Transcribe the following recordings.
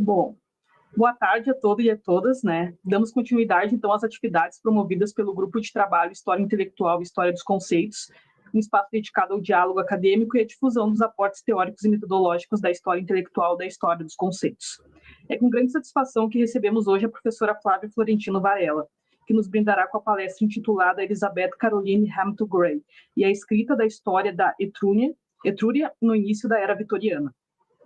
Bom, boa tarde a todos e a todas, né? Damos continuidade, então, às atividades promovidas pelo Grupo de Trabalho História Intelectual e História dos Conceitos, um espaço dedicado ao diálogo acadêmico e à difusão dos aportes teóricos e metodológicos da história intelectual e da história dos conceitos. É com grande satisfação que recebemos hoje a professora Flávia Florentino Varela, que nos brindará com a palestra intitulada Elizabeth Caroline Hamilton Gray e a escrita da história da Etrúria no início da Era Vitoriana.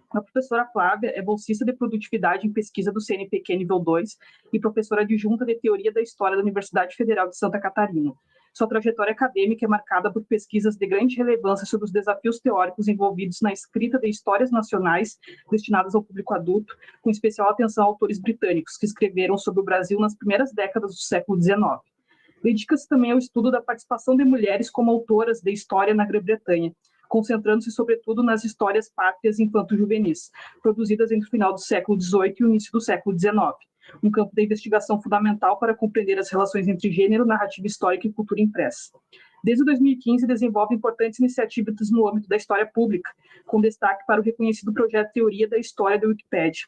A professora Flávia é bolsista de produtividade em pesquisa do CNPq nível 2 e professora adjunta de teoria da história da Universidade Federal de Santa Catarina. Sua trajetória acadêmica é marcada por pesquisas de grande relevância sobre os desafios teóricos envolvidos na escrita de histórias nacionais destinadas ao público adulto, com especial atenção a autores britânicos que escreveram sobre o Brasil nas primeiras décadas do século XIX. Dedica-se também ao estudo da participação de mulheres como autoras de história na Grã-Bretanha, concentrando-se sobretudo nas histórias pátrias infanto-juvenis, produzidas entre o final do século XVIII e o início do século XIX, um campo de investigação fundamental para compreender as relações entre gênero, narrativa histórica e cultura impressa. Desde 2015, desenvolve importantes iniciativas no âmbito da história pública, com destaque para o reconhecido projeto Teoria da História da Wikipédia.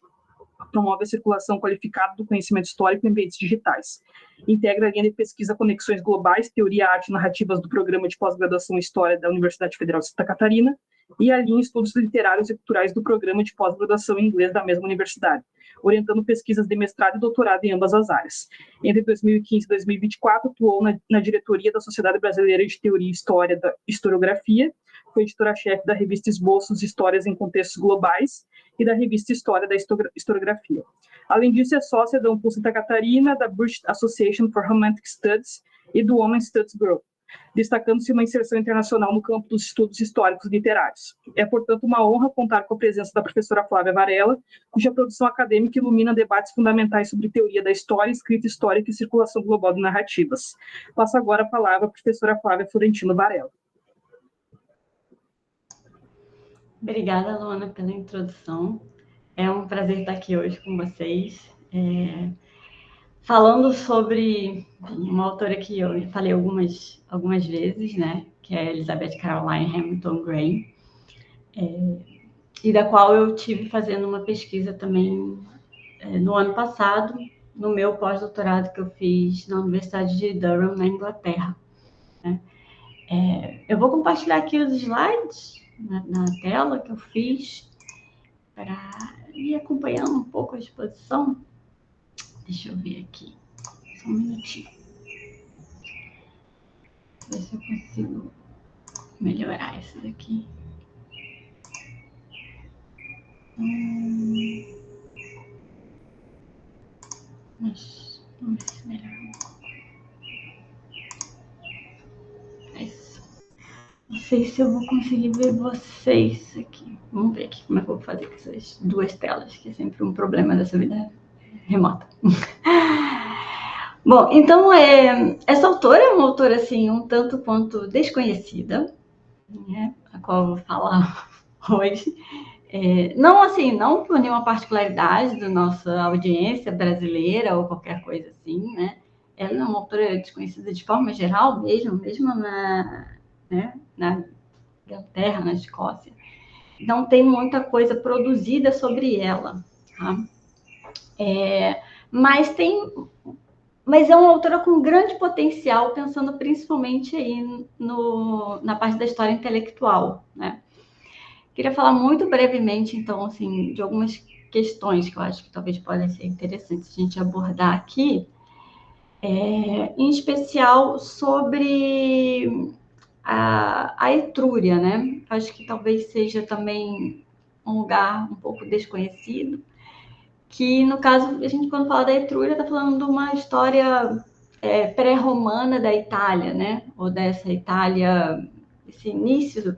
Promove a circulação qualificada do conhecimento histórico em ambientes digitais. Integra a linha de pesquisa Conexões Globais, Teoria, Arte e Narrativas do Programa de Pós-Graduação em História da Universidade Federal de Santa Catarina e a linha Estudos Literários e Culturais do Programa de Pós-Graduação em Inglês da mesma universidade, orientando pesquisas de mestrado e doutorado em ambas as áreas. Entre 2015 e 2024, atuou na diretoria da Sociedade Brasileira de Teoria e História da Historiografia, foi editora-chefe da revista Esboços de Histórias em Contextos Globais e da revista História da Historiografia. Além disso, é sócia da UNPUL Santa Catarina, da British Association for Romantic Studies e do Women Studies Group, destacando-se uma inserção internacional no campo dos estudos históricos literários. É, portanto, uma honra contar com a presença da professora Flávia Varela, cuja produção acadêmica ilumina debates fundamentais sobre teoria da história, escrita histórica e circulação global de narrativas. Passo agora a palavra à professora Flávia Florentino Varela. Obrigada, Luana, pela introdução. É um prazer estar aqui hoje com vocês, falando sobre uma autora que eu falei algumas vezes, né, que é Elizabeth Caroline Hamilton Gray, e da qual eu tive fazendo uma pesquisa também no ano passado, no meu pós-doutorado que eu fiz na Universidade de Durham, na Inglaterra. Né? Eu vou compartilhar aqui os slides na tela que eu fiz para ir acompanhando um pouco a exposição. Deixa eu ver aqui, só um minutinho. Ver se eu consigo melhorar isso daqui. Mas vamos ver se melhora um pouco. É isso. Não sei se eu vou conseguir ver vocês aqui. Vamos ver aqui como é que eu vou fazer com essas duas telas, que é sempre um problema dessa vida remota. Bom, então, essa autora é uma autora, assim, um tanto quanto desconhecida, né, a qual eu vou falar hoje. Não, assim, não por nenhuma particularidade da nossa audiência brasileira ou qualquer coisa assim, né? Ela é uma autora desconhecida de forma geral mesmo na Inglaterra, na Escócia. Não tem muita coisa produzida sobre ela, tá? Mas é uma autora com grande potencial, pensando principalmente aí na parte da história intelectual, né? Queria falar muito brevemente, então, assim, de algumas questões que eu acho que talvez podem ser interessantes a gente abordar aqui, em especial sobre a Etrúria, né? Acho que talvez seja também um lugar um pouco desconhecido, que, no caso, a gente, quando fala da Etrúria, está falando de uma história pré-romana da Itália, né? Ou dessa Itália, esse início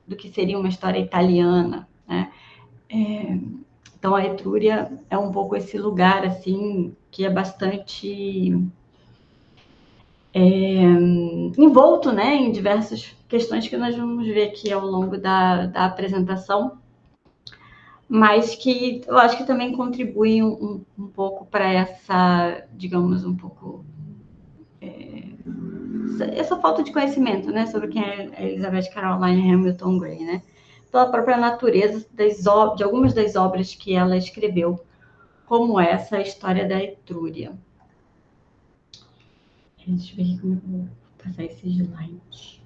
do que seria uma história italiana, né? Então, a Etrúria é um pouco esse lugar, assim, que é bastante envolto, né, em diversas questões que nós vamos ver aqui ao longo da apresentação, mas que eu acho que também contribuem um pouco para essa, digamos, um pouco essa falta de conhecimento, né, sobre quem é Elizabeth Caroline Hamilton Gray, né, pela própria natureza de algumas das obras que ela escreveu como essa história da Etrúria. Deixa eu ver como eu vou passar esse slide.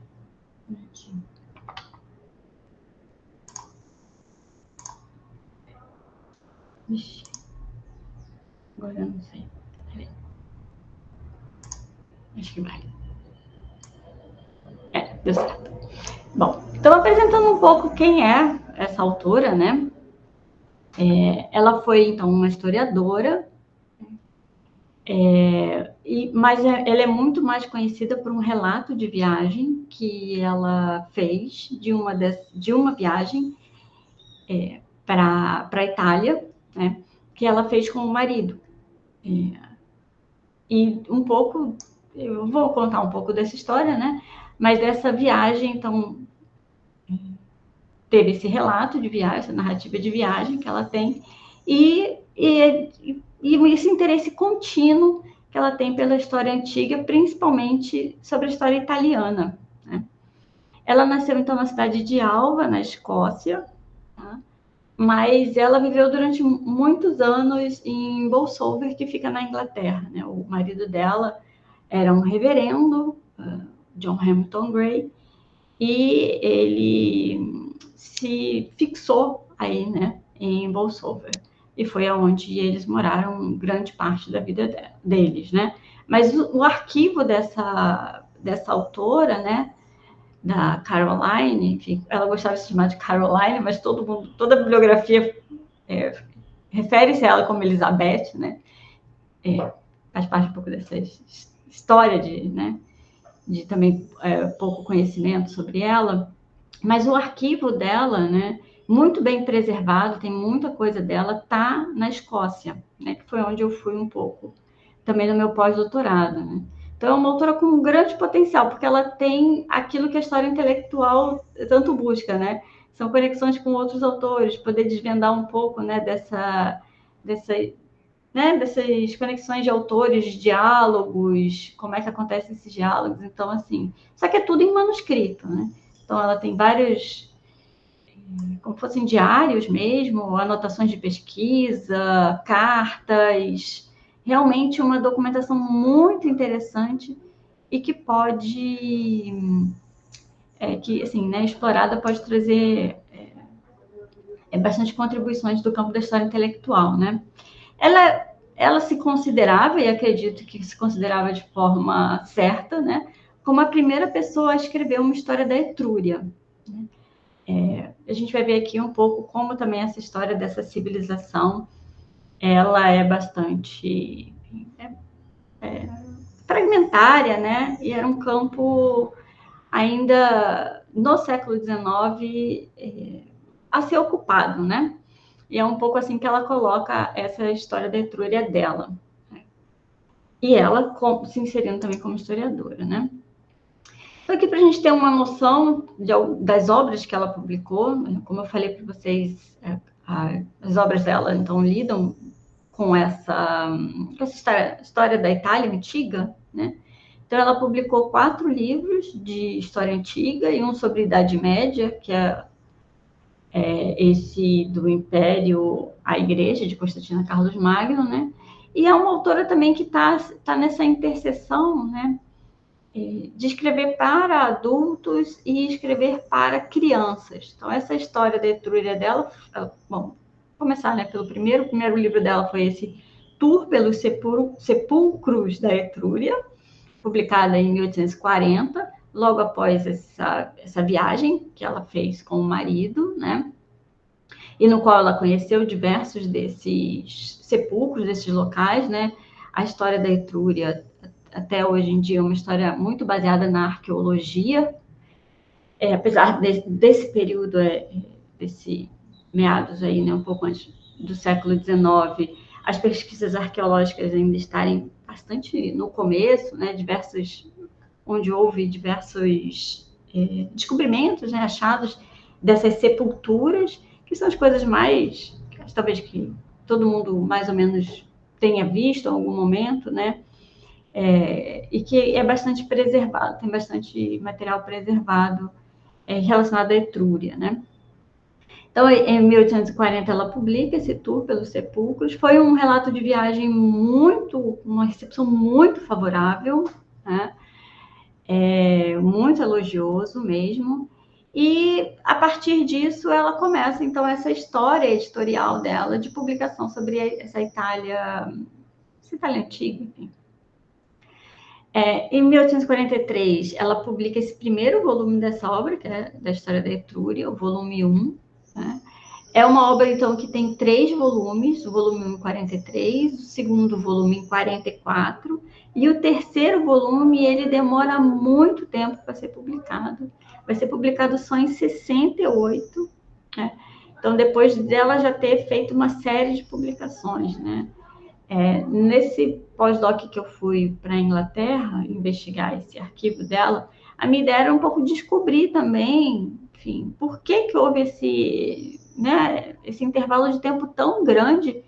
Ixi, agora eu não sei. Acho que vai. Deu certo. Bom, então apresentando um pouco quem é essa autora, né? Ela foi, então, uma historiadora, mas ela é muito mais conhecida por um relato de viagem que ela fez de uma viagem para a Itália, né? Que ela fez com o marido. E um pouco, eu vou contar um pouco dessa história, né? Mas dessa viagem, então, teve esse relato de viagem, essa narrativa de viagem que ela tem, e esse interesse contínuo que ela tem pela história antiga, principalmente sobre a história italiana, né? Ela nasceu, então, na cidade de Alva, na Escócia, tá? Mas ela viveu durante muitos anos em Bolsover, que fica na Inglaterra, né? O marido dela era um reverendo, John Hamilton Gray, e ele se fixou aí, né, em Bolsover. E foi aonde eles moraram grande parte da vida deles, né? Mas o arquivo dessa autora, né, da Caroline, enfim, ela gostava de se chamar de Caroline, mas toda a bibliografia refere-se a ela como Elizabeth, né? Faz parte um pouco dessa história de também pouco conhecimento sobre ela. Mas o arquivo dela, né, muito bem preservado, tem muita coisa dela, tá na Escócia, né, que foi onde eu fui um pouco também no meu pós-doutorado, né? Então, é uma autora com um grande potencial, porque ela tem aquilo que a história intelectual tanto busca, né? São conexões com outros autores, poder desvendar um pouco, né, dessas conexões de autores, de diálogos, como é que acontecem esses diálogos. Então, assim, só que é tudo em manuscrito, né? Então, ela tem vários, como fossem diários mesmo, anotações de pesquisa, cartas, realmente uma documentação muito interessante e que pode, que, assim, né, explorada, pode trazer bastante contribuições do campo da história intelectual, né? Ela se considerava, e acredito que se considerava de forma certa, né, como a primeira pessoa a escrever uma história da Etrúria. A gente vai ver aqui um pouco como também essa história dessa civilização, ela é bastante fragmentária, né, e era um campo ainda no século XIX a ser ocupado, né? E é um pouco assim que ela coloca essa história da Etrúria dela. E ela se inserindo também como historiadora, né? Então, aqui para a gente ter uma noção das obras que ela publicou, né? Como eu falei para vocês, as obras dela, então, lidam com essa história da Itália antiga, né? Então, ela publicou 4 livros de história antiga e um sobre Idade Média, que é esse do Império à Igreja, de Constantino Carlos Magno, né? E é uma autora também que está nessa interseção, né? De escrever para adultos e escrever para crianças. Então, essa história da Etrúria dela, bom, começar, né, pelo primeiro. O primeiro livro dela foi esse Tour pelos Sepulcros da Etrúria, publicada em 1840, logo após essa viagem que ela fez com o marido, né? E no qual ela conheceu diversos desses sepulcros, desses locais, né? A história da Etrúria, até hoje em dia, é uma história muito baseada na arqueologia, apesar desse período, desse meados aí, né, um pouco antes do século XIX, as pesquisas arqueológicas ainda estarem bastante no começo, né, onde houve diversos descobrimentos, né, achados dessas sepulturas, que são as coisas mais, talvez que todo mundo mais ou menos tenha visto em algum momento, né? E que é bastante preservado, tem bastante material preservado relacionado à Etrúria, né? Então, em 1840, ela publica esse tour pelos sepulcros. Foi um relato de viagem uma recepção muito favorável, né? Muito elogioso mesmo. E, a partir disso, ela começa, então, essa história editorial dela de publicação sobre essa Itália antiga, enfim. Em 1843, ela publica esse primeiro volume dessa obra, que é da História da Etrúria, o volume 1, né? É uma obra, então, que tem 3 volumes, o volume 1 em 43, o segundo volume em 44, e o terceiro volume, ele demora muito tempo para ser publicado. Vai ser publicado só em 68, né? Então, depois dela já ter feito uma série de publicações, né? Nesse pós-doc que eu fui para a Inglaterra investigar esse arquivo dela, a minha ideia era um pouco descobrir também, enfim, por que houve esse intervalo de tempo tão grande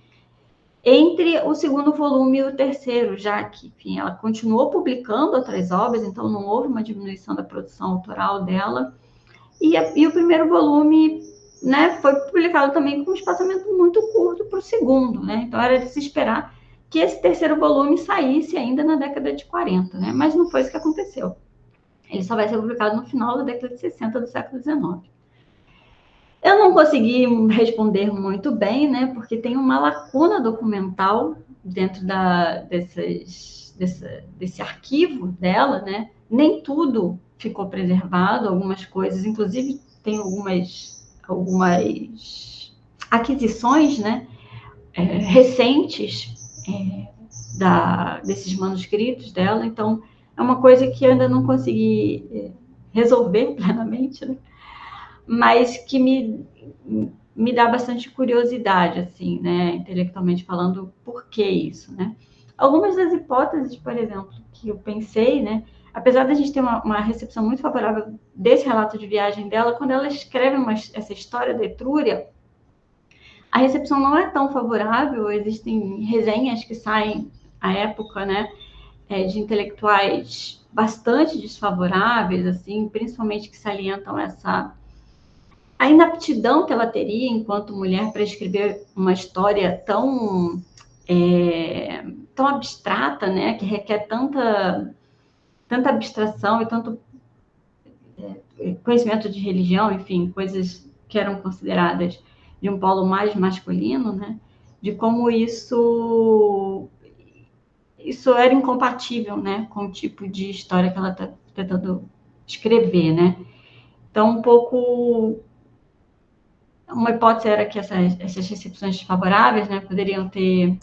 entre o segundo volume e o terceiro, já que, enfim, ela continuou publicando outras obras, então não houve uma diminuição da produção autoral dela, e o primeiro volume, né, foi publicado também com um espaçamento muito curto para o segundo, né? Então era de se esperar que esse terceiro volume saísse ainda na década de 40, né? Mas não foi isso que aconteceu. Ele só vai ser publicado no final da década de 60 do século XIX. Eu não consegui responder muito bem, né? Porque tem uma lacuna documental dentro desse arquivo dela, né? Nem tudo ficou preservado, algumas coisas, inclusive tem algumas aquisições, né? Recentes desses manuscritos dela, então é uma coisa que eu ainda não consegui resolver plenamente, né? Mas que me dá bastante curiosidade, assim, né, intelectualmente falando, por que isso, né? Algumas das hipóteses, por exemplo, que eu pensei, né, apesar da gente ter uma recepção muito favorável desse relato de viagem dela, quando ela escreve essa história da Etrúria, a recepção não é tão favorável, existem resenhas que saem à época, né, de intelectuais bastante desfavoráveis, assim, principalmente que salientam a inaptidão que ela teria enquanto mulher para escrever uma história tão abstrata, né, que requer tanta abstração e tanto conhecimento de religião, enfim, coisas que eram consideradas de um polo mais masculino, né, de como isso era incompatível, né, com o tipo de história que ela está tentando escrever, né. Então, um pouco uma hipótese era que essas recepções desfavoráveis, né, poderiam ter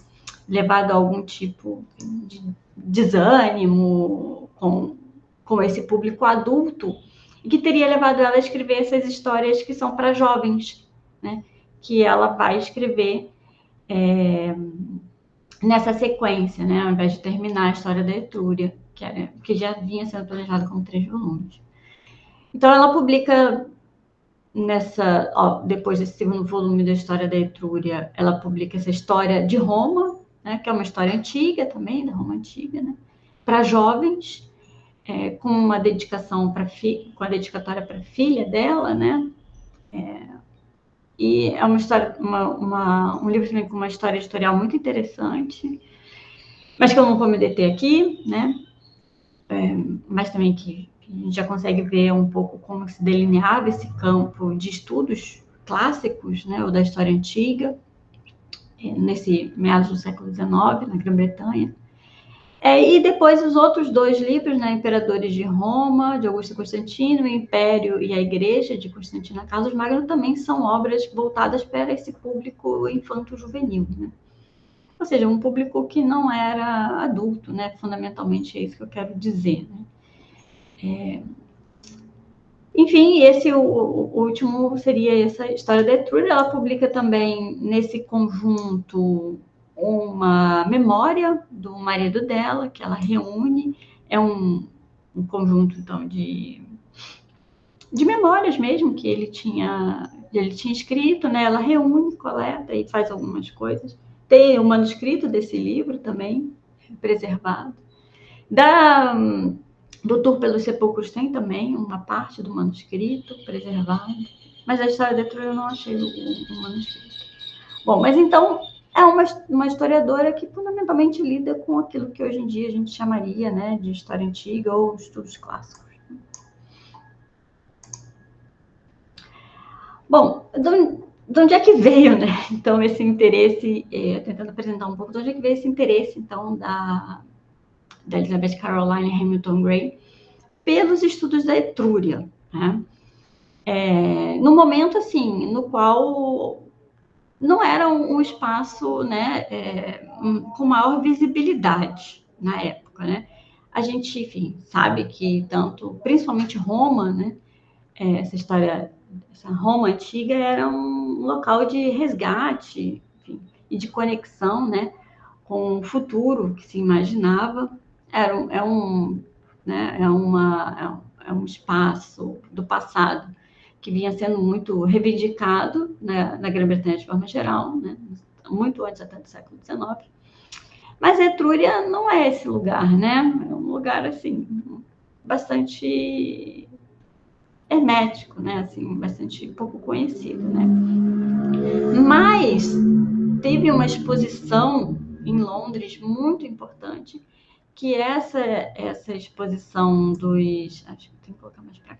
levado a algum tipo de desânimo com esse público adulto, e que teria levado ela a escrever essas histórias que são para jovens, né, que ela vai escrever nessa sequência, né, ao invés de terminar a história da Etrúria, que já vinha sendo planejada como 3 volumes. Então, ela publica depois desse segundo volume da História da Etrúria, ela publica essa história de Roma, né, que é uma história antiga também, da Roma antiga, né, para jovens, com uma dedicação com a dedicatória para a filha dela, né, e é uma história, um livro também com uma história editorial muito interessante, mas que eu não vou me deter aqui, né, mas também que a gente já consegue ver um pouco como se delineava esse campo de estudos clássicos, né, ou da história antiga, nesse meados do século XIX, na Grã-Bretanha. E depois os outros 2 livros, né, Imperadores de Roma, de Augusto Constantino, o Império e a Igreja, de Constantino Carlos Magno, também são obras voltadas para esse público infanto-juvenil, né? Ou seja, um público que não era adulto, né? Fundamentalmente é isso que eu quero dizer, né? Enfim, o último seria essa história da Etrúria. Ela publica também nesse conjunto uma memória do marido dela, que ela reúne. É um conjunto, então, de memórias mesmo que ele tinha escrito, né? Ela reúne, coleta e faz algumas coisas. Tem o manuscrito desse livro também, preservado. Do Tour pelos Sepulcros tem também uma parte do manuscrito preservado. Mas a história da Etrúria eu não achei o manuscrito. Bom, mas então é uma historiadora que fundamentalmente lida com aquilo que hoje em dia a gente chamaria, né, de história antiga ou estudos clássicos. Bom, de onde é que veio, né? Então, esse interesse, tentando apresentar um pouco, de onde é que veio esse interesse, então, da Elizabeth Caroline Hamilton Gray pelos estudos da Etrúria, né? No momento, assim, no qual não era um espaço, né, com maior visibilidade na época, né? A gente, enfim, sabe que tanto, principalmente Roma, né, essa história, essa Roma antiga era um local de resgate, enfim, e de conexão, né, com o futuro que se imaginava. Né, é um espaço do passado que vinha sendo muito reivindicado, né, na Grã-Bretanha de forma geral, né, muito antes até do século XIX. Mas Etrúria não é esse lugar, né? É um lugar assim bastante hermético, né? Assim, bastante pouco conhecido, né? Mas teve uma exposição em Londres muito importante, que essa exposição dos, acho que tem que colocar mais para cá,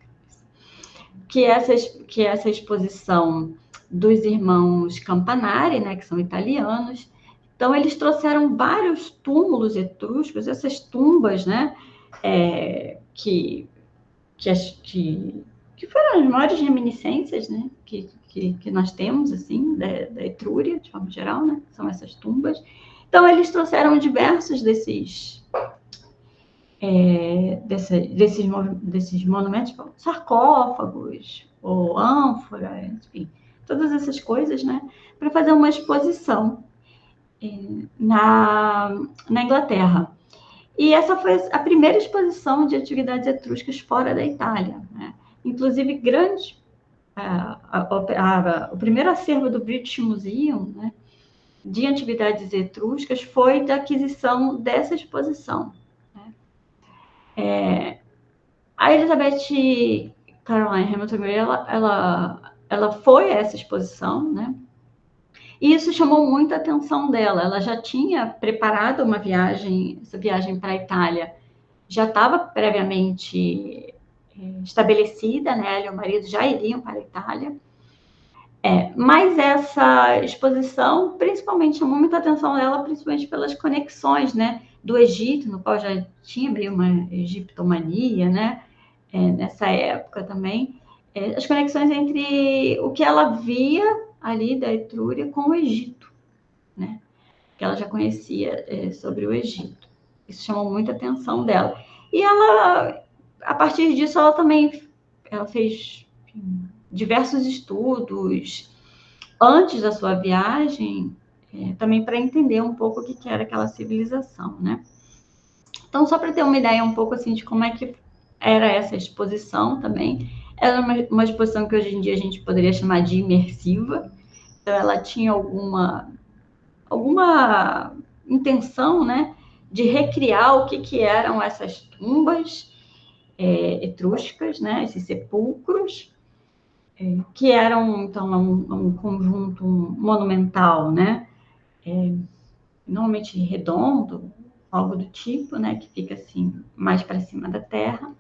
que essa exposição dos irmãos Campanari, né, que são italianos. Então eles trouxeram vários túmulos etruscos, essas tumbas, né, que foram as maiores reminiscências, né, que nós temos, assim, da Etrúria, de forma geral, né, são essas tumbas. Então, eles trouxeram diversos desses monumentos, tipo, sarcófagos, ou ânforas, enfim, todas essas coisas, né, para fazer uma exposição na Inglaterra. E essa foi a primeira exposição de atividades etruscas fora da Itália, né? Inclusive, o primeiro acervo do British Museum, né, de atividades etruscas foi da aquisição dessa exposição. Né? A Elizabeth Caroline Hamilton Gray, ela foi a essa exposição, né? E isso chamou muito a atenção dela. Ela já tinha preparado essa viagem para a Itália, já estava previamente estabelecida, né? Ela e o marido já iriam para a Itália. Mas essa exposição, principalmente, chamou muita atenção dela, principalmente pelas conexões, né, do Egito, no qual já tinha meio uma egiptomania, né, nessa época também, as conexões entre o que ela via ali da Etrúria com o Egito, né, que ela já conhecia sobre o Egito. Isso chamou muita atenção dela. E ela, a partir disso, ela fez diversos estudos antes da sua viagem, também para entender um pouco o que era aquela civilização, né? Então, só para ter uma ideia um pouco assim de como é que era essa exposição também, era uma exposição que hoje em dia a gente poderia chamar de imersiva. Então, ela tinha alguma intenção, né, de recriar o que eram essas tumbas etruscas, né, esses sepulcros, que eram, então, um conjunto monumental, né, normalmente redondo, algo do tipo, né, que fica assim, mais para cima da terra,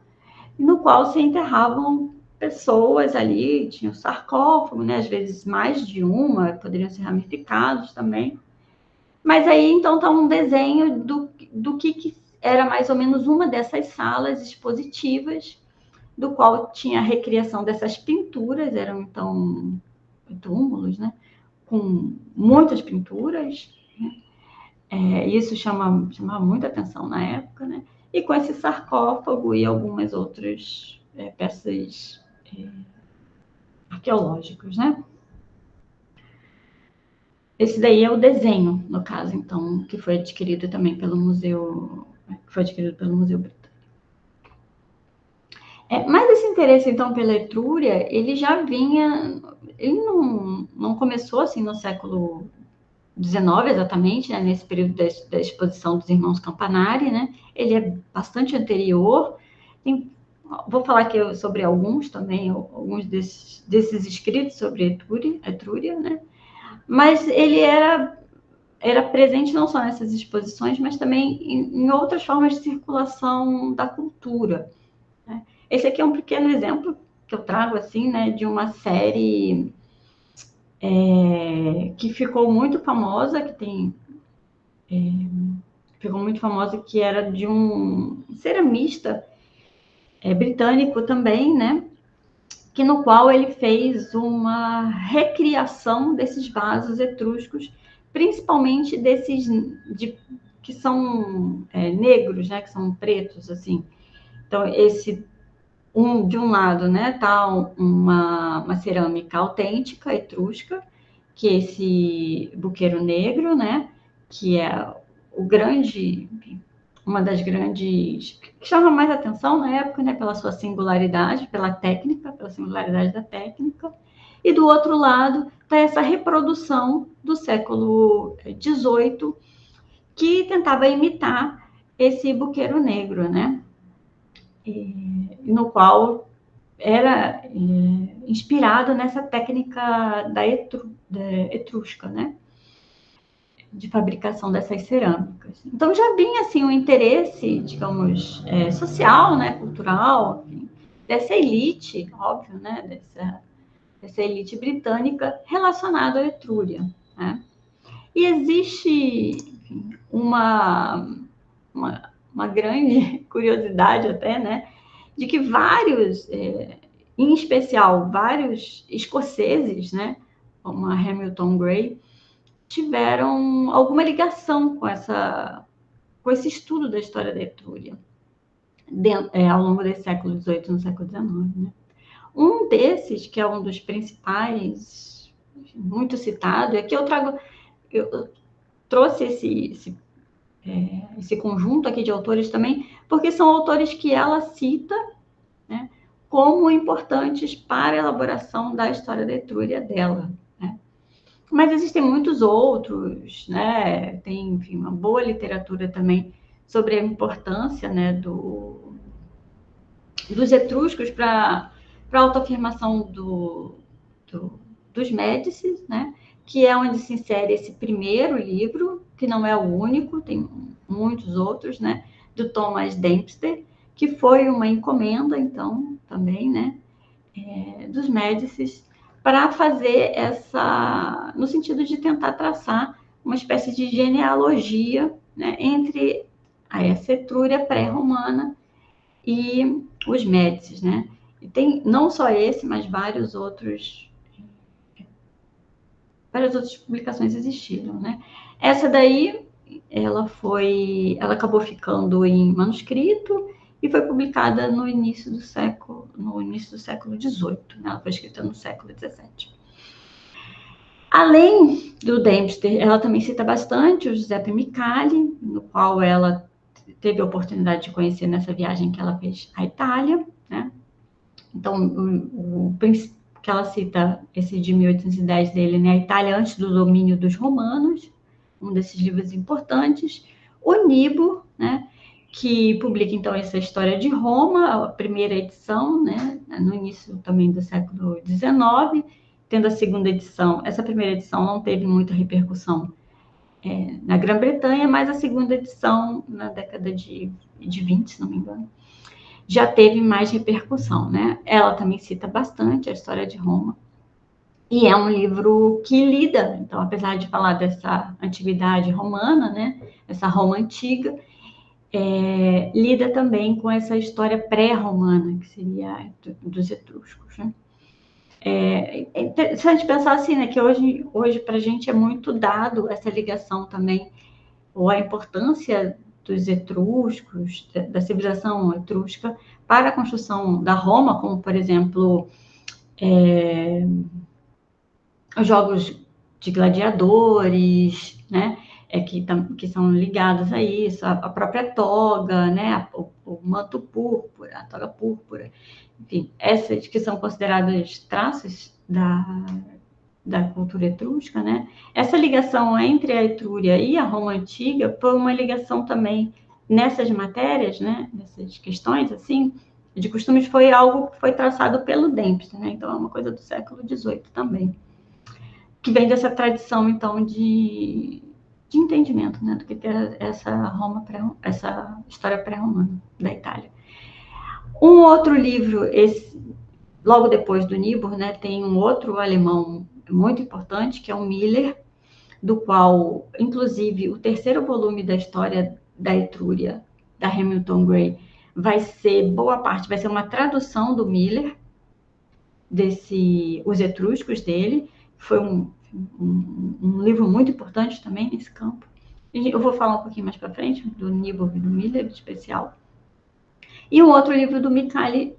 no qual se enterravam pessoas ali, tinha o sarcófago, né, às vezes mais de uma, poderiam ser ramificados também. Mas aí, então, está um desenho do que era mais ou menos uma dessas salas expositivas, do qual tinha a recriação dessas pinturas, eram, então, túmulos, né? Com muitas pinturas, né? Isso chamava muita atenção na época, né? E com esse sarcófago e algumas outras peças arqueológicas, né? Esse daí é o desenho, no caso, então, que foi adquirido também pelo Museu Britânico. Mas esse interesse, então, pela Etrúria, ele já vinha, ele não começou, assim, no século XIX, exatamente, né, nesse período da exposição dos irmãos Campanari, né? Ele é bastante anterior, tem vou falar aqui sobre alguns também, alguns desses escritos sobre Etrúria, né? Mas ele era presente não só nessas exposições, mas também em outras formas de circulação da cultura, né? Esse aqui é um pequeno exemplo que eu trago, assim, né, de uma série que ficou muito famosa, que era de um ceramista britânico também, né, que no qual ele fez uma recriação desses vasos etruscos, principalmente desses que são negros, né, que são pretos, assim. Então, de um lado, né, tá uma cerâmica autêntica, etrusca, que é esse buqueiro negro, né, que é uma das grandes, que chama mais atenção na época, né, pela sua singularidade, pela singularidade da técnica. E do outro lado está essa reprodução do século XVIII, que tentava imitar esse buqueiro negro, né, no qual era inspirado nessa técnica da etrusca, né, de fabricação dessas cerâmicas. Então já vinha assim um interesse, digamos, social, né, cultural, enfim, dessa elite, óbvio, né, dessa elite britânica relacionada à Etrúria, né? E existe, enfim, uma grande curiosidade até, né, de que em especial vários escoceses, né, como a Hamilton Gray, tiveram alguma ligação com esse estudo da história da Etrúria ao longo desse século XVIII no século XIX, né? Um desses, que é um dos principais, muito citado, é que eu trouxe esse conjunto aqui de autores também, porque são autores que ela cita, né, como importantes para a elaboração da história da Etrúria dela, né? Mas existem muitos outros, né? Tem, enfim, uma boa literatura também sobre a importância, né, dos etruscos para a autoafirmação dos Médicis, né? Que é onde se insere esse primeiro livro, que não é o único, tem muitos outros, né? Do Thomas Dempster, que foi uma encomenda, então, também, né? Dos Médicis, para fazer no sentido de tentar traçar uma espécie de genealogia, né, entre essa Etrúria pré-romana e os Médicis, né? E tem não só esse, mas várias outras publicações existiram, né? Essa daí, ela acabou ficando em manuscrito e foi publicada no início do século XVIII, né? Ela foi escrita no século XVII. Além do Dempster, ela também cita bastante o Giuseppe Micali, no qual ela teve a oportunidade de conhecer nessa viagem que ela fez à Itália, né? Então, o que ela cita, esse de 1810 dele, né? A Itália antes do domínio dos romanos, um desses livros importantes. O Nibo, né? Que publica, então, essa história de Roma, a primeira edição, né? No início também do século XIX, tendo a segunda edição. Essa primeira edição não teve muita repercussão na Grã-Bretanha, mas a segunda edição, na década de 20, se não me engano, já teve mais repercussão, né? Ela também cita bastante a história de Roma. E é um livro que lida, então, apesar de falar dessa antiguidade romana, né? Essa Roma antiga, lida também com essa história pré-romana, que seria dos etruscos, né? É interessante pensar assim, né, que hoje para a gente é muito dado essa ligação também, ou a importância dos etruscos, da civilização etrusca, para a construção da Roma, como, por exemplo, os jogos de gladiadores, né, que são ligados a isso, a própria toga, né, o manto púrpura, a toga púrpura, enfim, essas que são consideradas traços da cultura etrusca, né? Essa ligação entre a Etrúria e a Roma antiga foi uma ligação também nessas matérias, né? Nessas questões, assim, de costumes foi algo que foi traçado pelo Dempsey, né? Então é uma coisa do século XVIII também, que vem dessa tradição então de entendimento, né, do que é essa história pré-romana da Itália. Um outro livro, logo depois do Niebuhr, né, tem um outro alemão muito importante, que é o Miller, do qual, inclusive, o terceiro volume da história da Etrúria, da Hamilton Gray, vai ser uma tradução do Miller, Os Etruscos dele. Foi um livro muito importante também nesse campo. Eu vou falar um pouquinho mais para frente do Niebuhr e do Miller, em especial. E um outro livro do Micali,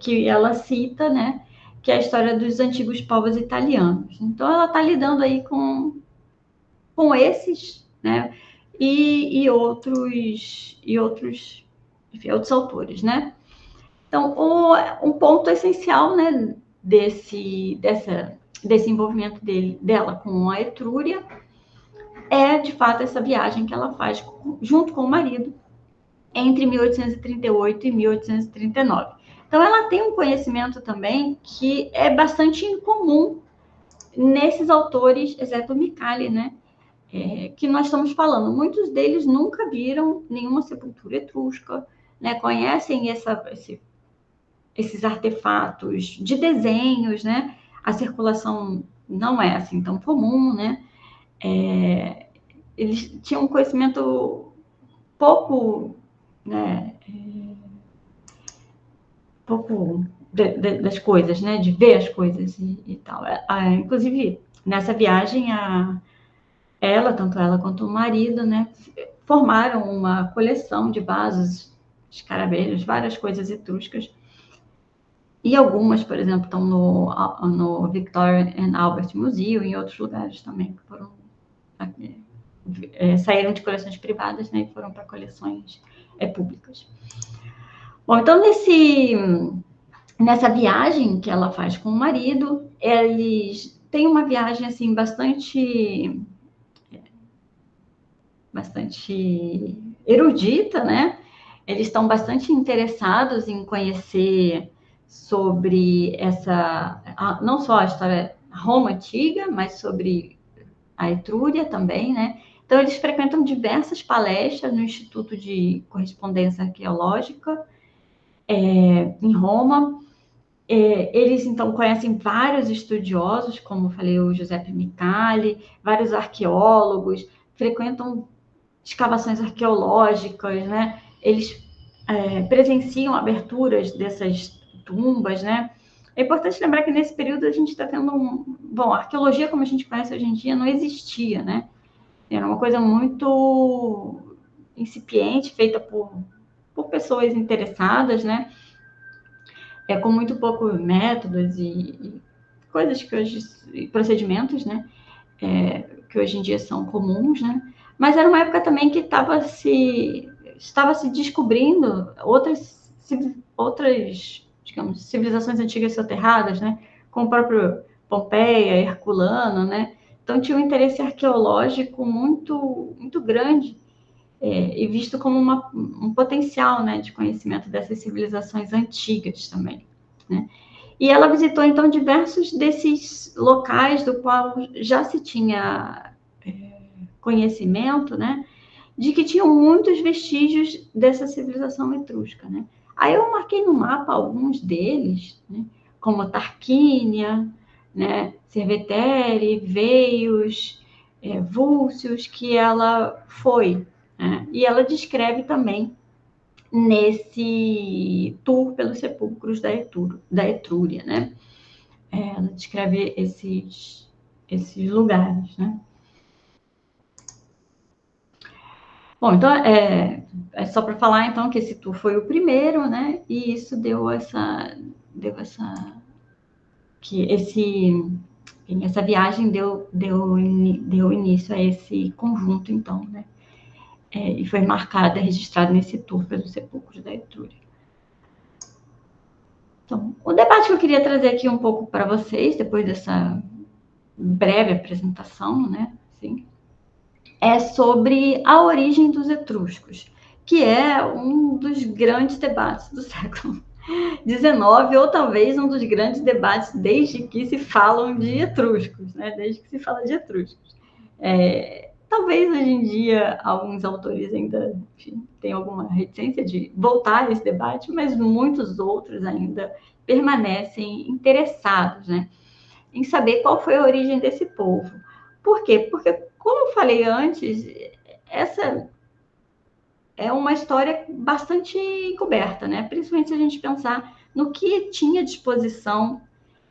que ela cita, né, que é a história dos antigos povos italianos. Então, ela está lidando aí com esses, né, e outros autores, né? Então, um ponto essencial, né, desse envolvimento dela com a Etrúria é, de fato, essa viagem que ela faz junto com o marido entre 1838 e 1839. Então, ela tem um conhecimento também que é bastante incomum nesses autores, exceto o Micali, né, que nós estamos falando. Muitos deles nunca viram nenhuma sepultura etrusca, né, conhecem esses artefatos de desenhos, né? A circulação não é assim tão comum, né? Eles tinham um conhecimento pouco, né, pouco das coisas, né? De ver as coisas e tal. Inclusive, nessa viagem, tanto ela quanto o marido, né, formaram uma coleção de vasos, escarabelhos, várias coisas etruscas. E algumas, por exemplo, estão no Victoria and Albert Museum e em outros lugares também, que foram saíram de coleções privadas, né, e foram para coleções públicas. Bom, então nessa viagem que ela faz com o marido, eles têm uma viagem assim bastante erudita, né? Eles estão bastante interessados em conhecer sobre não só a história Roma antiga, mas sobre a Etrúria também, né? Então, eles frequentam diversas palestras no Instituto de Correspondência Arqueológica, em Roma. Eles, então, conhecem vários estudiosos, como eu falei, o Giuseppe Micali, vários arqueólogos, frequentam escavações arqueológicas, né? Eles presenciam aberturas dessas tumbas, né? É importante lembrar que nesse período a gente está tendo a arqueologia como a gente conhece hoje em dia não existia, né? Era uma coisa muito incipiente, feita por pessoas interessadas, né? Com muito poucos métodos e coisas e procedimentos, né? Que hoje em dia são comuns, né? Mas era uma época também que estava se descobrindo outras, digamos, civilizações antigas soterradas, né? Como o próprio Pompeia, Herculano, né? Então tinha um interesse arqueológico muito, muito grande e visto como um potencial, né, de conhecimento dessas civilizações antigas também, né? E ela visitou, então, diversos desses locais do qual já se tinha conhecimento, né, de que tinham muitos vestígios dessa civilização etrusca, né? Aí eu marquei no mapa alguns deles, né, como Tarquínia, né, Cerveteri, Veios, Vúlcios, que ela foi, né? E ela descreve também nesse tour pelos sepulcros da Etrúria, né? Ela descreve esses lugares, né? Bom, então é só para falar então que esse tour foi o primeiro, né? E isso essa viagem deu início a esse conjunto, então, né? E foi marcada, registrada nesse tour pelos sepulcros da Etrúria. Então, o debate que eu queria trazer aqui um pouco para vocês, depois dessa breve apresentação, né? Assim, é sobre a origem dos etruscos, que é um dos grandes debates do século XIX, ou talvez um dos grandes debates desde que se falam de etruscos, né? Desde que se fala de etruscos. Talvez hoje em dia alguns autores ainda, enfim, tenham alguma reticência de voltar a esse debate, mas muitos outros ainda permanecem interessados, né, em saber qual foi a origem desse povo. Por quê? Porque, como eu falei antes, essa é uma história bastante encoberta, né? Principalmente se a gente pensar no que tinha à disposição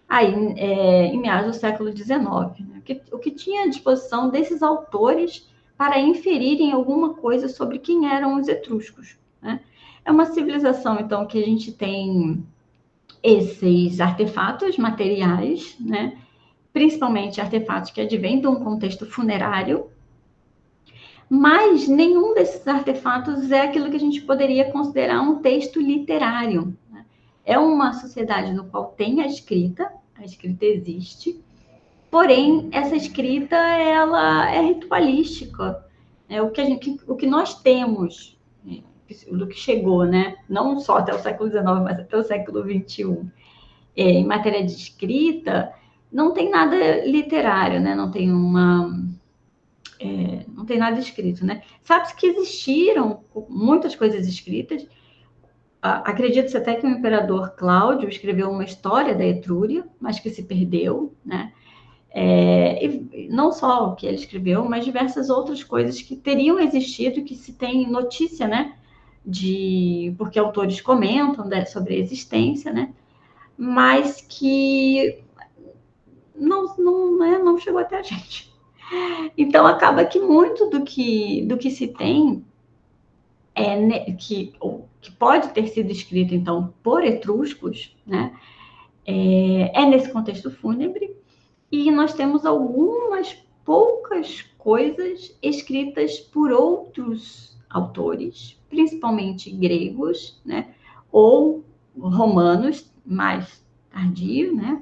aí, em meados do século XIX, né? O que tinha à disposição desses autores para inferirem alguma coisa sobre quem eram os etruscos, né? É uma civilização, então, que a gente tem esses artefatos materiais, né? Principalmente artefatos que advêm de um contexto funerário, mas nenhum desses artefatos é aquilo que a gente poderia considerar um texto literário, né? É uma sociedade no qual tem a escrita existe, porém essa escrita ela é ritualística. O que nós temos, do que chegou, né? Não só até o século XIX, mas até o século XXI, em matéria de escrita, não tem nada literário, né? Não tem não tem nada escrito, né? Sabe-se que existiram muitas coisas escritas. Acredita-se até que o imperador Cláudio escreveu uma história da Etrúria, mas que se perdeu, né? E não só o que ele escreveu, mas diversas outras coisas que teriam existido, que se tem notícia, né? Porque autores comentam sobre a existência, né? Mas que não chegou até a gente. Então, acaba que muito do que se tem que pode ter sido escrito, então, por etruscos, né? Nesse contexto fúnebre, e nós temos algumas poucas coisas escritas por outros autores, principalmente gregos, né? Ou romanos, mais tardio, né?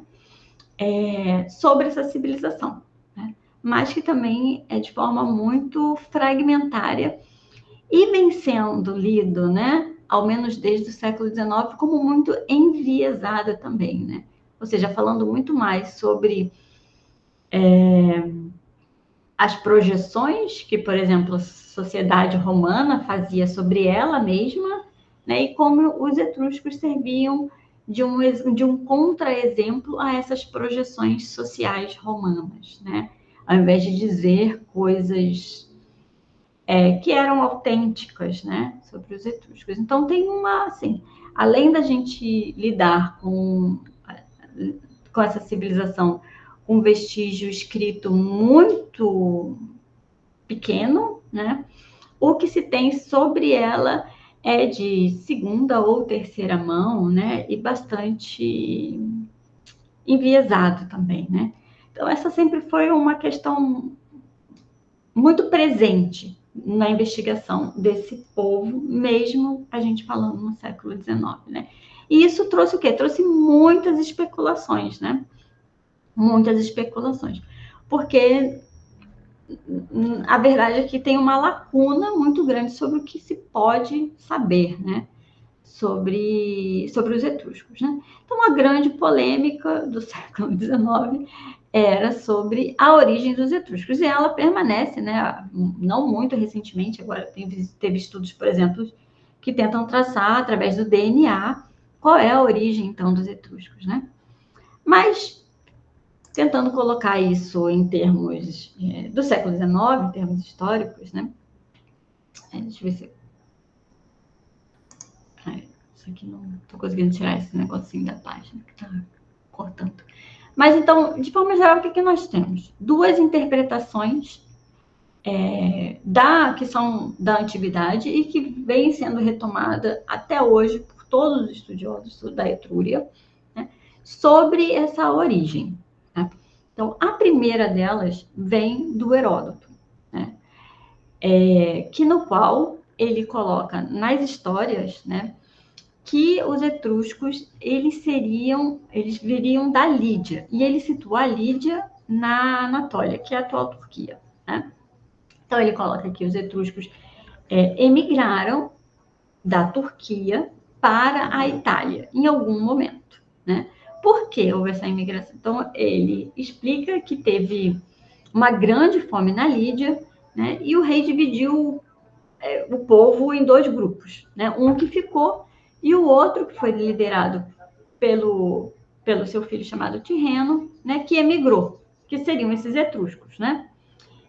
Sobre essa civilização, né? Mas que também é de forma muito fragmentária e vem sendo lido, né, ao menos desde o século XIX, como muito enviesada também, né? Ou seja, falando muito mais sobre as projeções que, por exemplo, a sociedade romana fazia sobre ela mesma, né, e como os etruscos serviam de um contra-exemplo a essas projeções sociais romanas, né? Ao invés de dizer coisas que eram autênticas, né, sobre os etruscos. Então tem assim, além da gente lidar com essa civilização com vestígio escrito muito pequeno, né, o que se tem sobre ela é de segunda ou terceira mão, né, e bastante enviesado também, né. Então essa sempre foi uma questão muito presente na investigação desse povo, mesmo a gente falando no século XIX, né? E isso trouxe o quê? Trouxe muitas especulações, né? Muitas especulações. Porque a verdade é que tem uma lacuna muito grande sobre o que se pode saber, né? Sobre os etruscos, né? Então, a grande polêmica do século XIX era sobre a origem dos etruscos, e ela permanece, né? Não muito recentemente, agora teve estudos, por exemplo, que tentam traçar, através do DNA, qual é a origem, então, dos etruscos, né? Mas, tentando colocar isso em termos do século XIX, em termos históricos, né? Deixa eu ver se... Isso aqui não estou conseguindo tirar esse negocinho da página, que está cortando. Mas, então, de forma geral, o que nós temos? Duas interpretações que são da antiguidade e que vem sendo retomada até hoje por todos os estudiosos da Etrúria, né, sobre essa origem, né? Então, a primeira delas vem do Heródoto, né, que no qual ele coloca nas histórias, né, que os etruscos eles viriam da Lídia, e ele situa a Lídia na Anatólia, que é a atual Turquia, né? Então ele coloca que os etruscos emigraram da Turquia para a Itália, em algum momento, né? Por que houve essa imigração? Então, ele explica que teve uma grande fome na Lídia, né? E o rei dividiu o povo em dois grupos, né? Um que ficou e o outro que foi liderado pelo seu filho chamado Tirreno, né? Que emigrou, que seriam esses etruscos, né?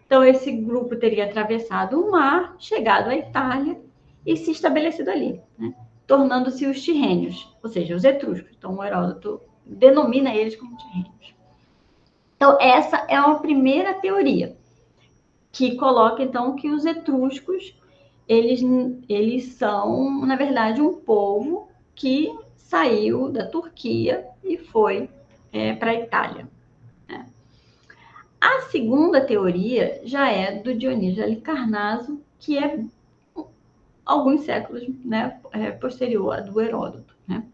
Então, esse grupo teria atravessado o mar, chegado à Itália e se estabelecido ali, né? Tornando-se os tirrênios, ou seja, os etruscos. Então, o Heródoto denomina eles como tirrênios. Então, essa é uma primeira teoria, que coloca, então, que os etruscos, eles são, na verdade, um povo que saiu da Turquia e foi para a Itália. Né? A segunda teoria já é do Dionísio de Halicarnasso, que é alguns séculos, né, posterior a do Heródoto. Né?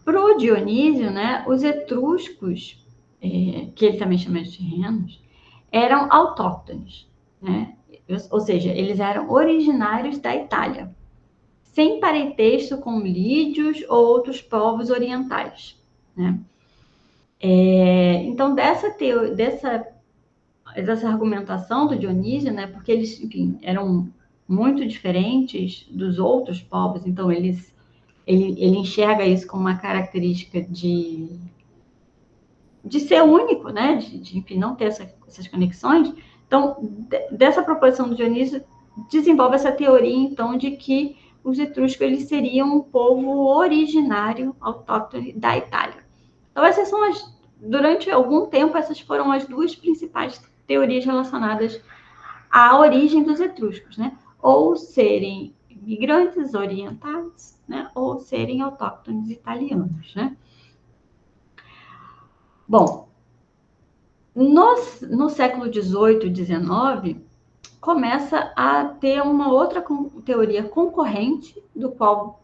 Para o Dionísio, né, os etruscos, que ele também chama de tirrenos, eram autóctones, né? Ou seja, eles eram originários da Itália, sem parentesco com lídios ou outros povos orientais. Né? Então, dessa argumentação do Dionísio, né, porque eles, enfim, eram muito diferentes dos outros povos, então ele enxerga isso como uma característica de ser único, né, de enfim, não ter essas conexões. Então, dessa proposição do Dionísio, desenvolve essa teoria, então, de que os etruscos eles seriam um povo originário, autóctone da Itália. Então, durante algum tempo, essas foram as duas principais teorias relacionadas à origem dos etruscos, né? Ou serem migrantes orientais, né? Ou serem autóctones italianos, né? Bom, no século XVIII, XIX, começa a ter uma outra teoria concorrente, do qual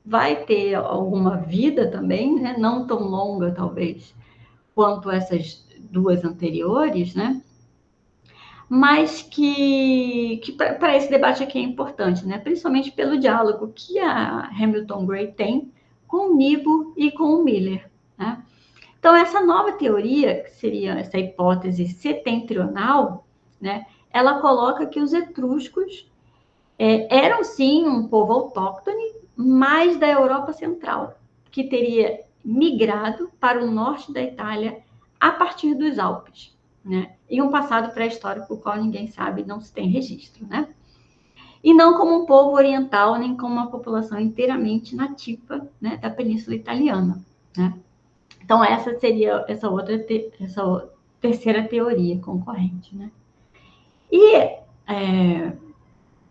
vai ter alguma vida também, né? Não tão longa, talvez, quanto essas duas anteriores, né? Mas que para esse debate aqui é importante, né? Principalmente pelo diálogo que a Hamilton Gray tem com o Niebuhr e com o Miller, né? Então, essa nova teoria, que seria essa hipótese setentrional, né? Ela coloca que os etruscos eram, sim, um povo autóctone, mas da Europa Central, que teria migrado para o norte da Itália a partir dos Alpes, né? Em um passado pré-histórico, o qual ninguém sabe, não se tem registro, né? E não como um povo oriental, nem como uma população inteiramente nativa, né, da Península Italiana, né? Então, essa seria essa terceira teoria concorrente, né? E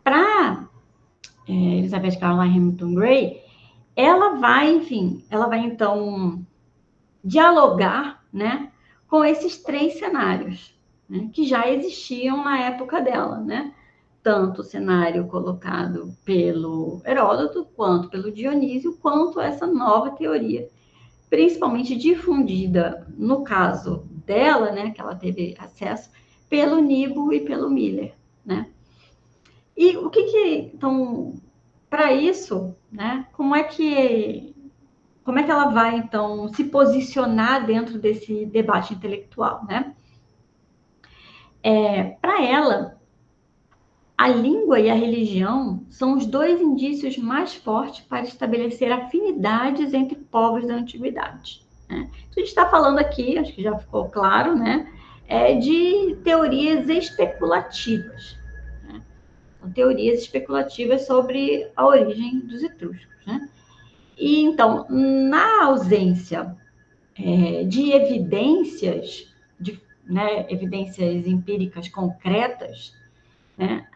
para Elizabeth Caroline Hamilton Gray, ela vai então dialogar, né, com esses três cenários, né, que já existiam na época dela, né? Tanto o cenário colocado pelo Heródoto, quanto pelo Dionísio, quanto essa nova teoria, principalmente difundida, no caso dela, né, que ela teve acesso, pelo Niebuhr e pelo Miller, né? E o que então, para isso, né, como é que ela vai, então, se posicionar dentro desse debate intelectual, né? Para ela, a língua e a religião são os dois indícios mais fortes para estabelecer afinidades entre povos da antiguidade. Né? Então, a gente está falando aqui, acho que já ficou claro, né? De teorias especulativas. Né? São teorias especulativas sobre a origem dos etruscos. Né? E, então, na ausência de evidências, evidências empíricas concretas, né?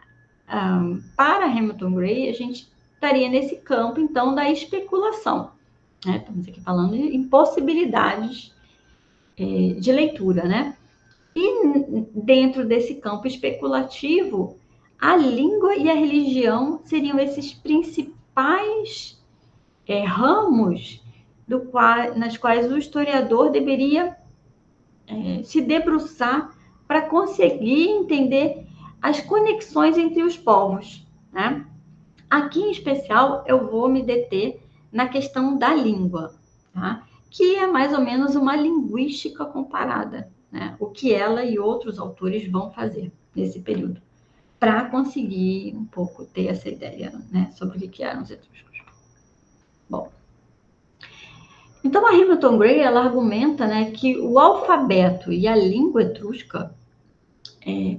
Para Hamilton Gray, a gente estaria nesse campo, então, da especulação. Né? Estamos aqui falando em possibilidades de leitura, né? E dentro desse campo especulativo, a língua e a religião seriam esses principais ramos nas quais o historiador deveria se debruçar para conseguir entender as conexões entre os povos, né? Aqui, em especial, eu vou me deter na questão da língua, tá? Que é mais ou menos uma linguística comparada, né? O que ela e outros autores vão fazer nesse período, para conseguir um pouco ter essa ideia, né, sobre o que eram os etruscos. Bom, então a Hamilton Gray, ela argumenta, né, que o alfabeto e a língua etrusca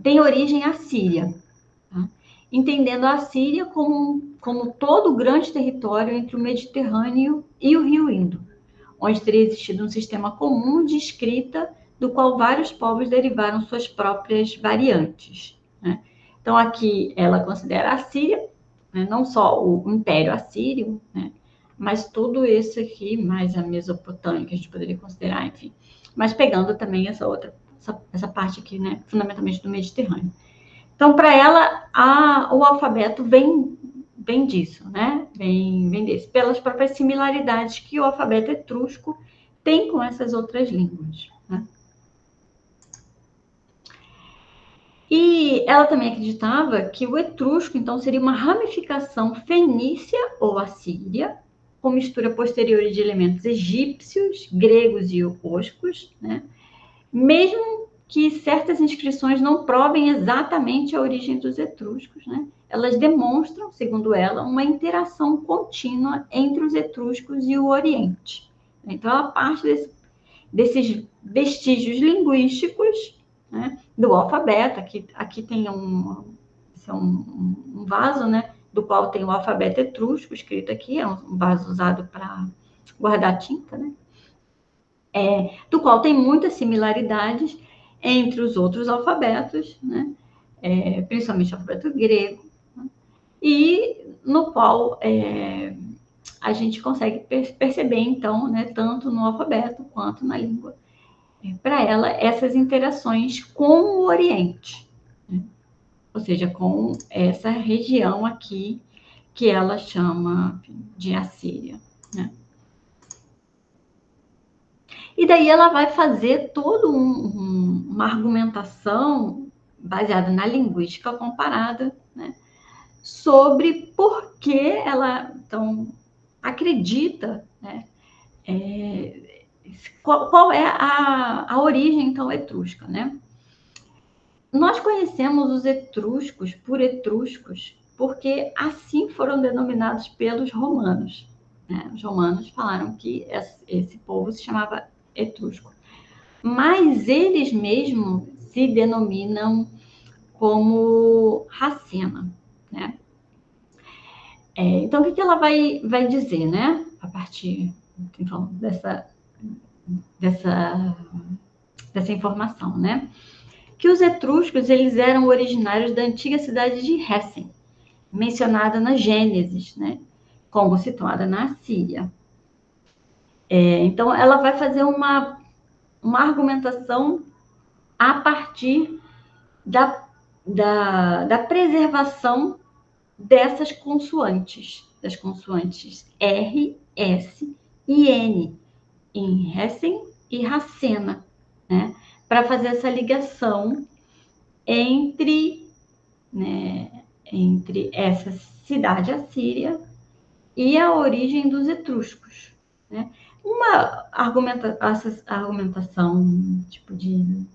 têm origem assíria, tá? Entendendo a Síria como todo o grande território entre o Mediterrâneo e o Rio Indo, onde teria existido um sistema comum de escrita do qual vários povos derivaram suas próprias variantes, né? Então, aqui ela considera a Síria, né, não só o Império Assírio, né, mas tudo isso aqui, mais a Mesopotâmia, que a gente poderia considerar, enfim. Mas pegando também essa parte aqui, né, fundamentalmente do Mediterrâneo. Então, para ela, o alfabeto vem disso, né? Vem desse, pelas próprias similaridades que o alfabeto etrusco tem com essas outras línguas, né? E ela também acreditava que o etrusco, então, seria uma ramificação fenícia ou assíria, com mistura posterior de elementos egípcios, gregos e etruscos, né? Mesmo que certas inscrições não provem exatamente a origem dos etruscos, né? Elas demonstram, segundo ela, uma interação contínua entre os etruscos e o Oriente. Então, ela parte desses vestígios linguísticos, né, do alfabeto. Aqui tem um vaso, né, do qual tem o alfabeto etrusco escrito aqui, é um vaso usado para guardar tinta, né? Do qual tem muitas similaridades entre os outros alfabetos, né? Principalmente o alfabeto grego, né? E no qual a gente consegue perceber, então, né, tanto no alfabeto quanto na língua, para ela, essas interações com o Oriente, né? Ou seja, com essa região aqui que ela chama de Assíria, né? E daí ela vai fazer toda uma argumentação baseada na linguística comparada, né, sobre por que ela, então, acredita, né, qual é a origem, então, etrusca, né? Nós conhecemos os etruscos por etruscos porque assim foram denominados pelos romanos, né? Os romanos falaram que esse povo se chamava etrusco. Mas eles mesmos se denominam como racena, né? Então, o que ela vai dizer, né? A partir então, dessa informação, né? Que os etruscos, eles eram originários da antiga cidade de Hessen, mencionada na Gênesis, né? Como situada na Síria. Então, ela vai fazer uma argumentação a partir da preservação dessas consoantes, das consoantes R, S e N, em Hessen e Racena, né? Para fazer essa ligação entre essa cidade assíria e a origem dos etruscos, né? Essa argumentação tipo de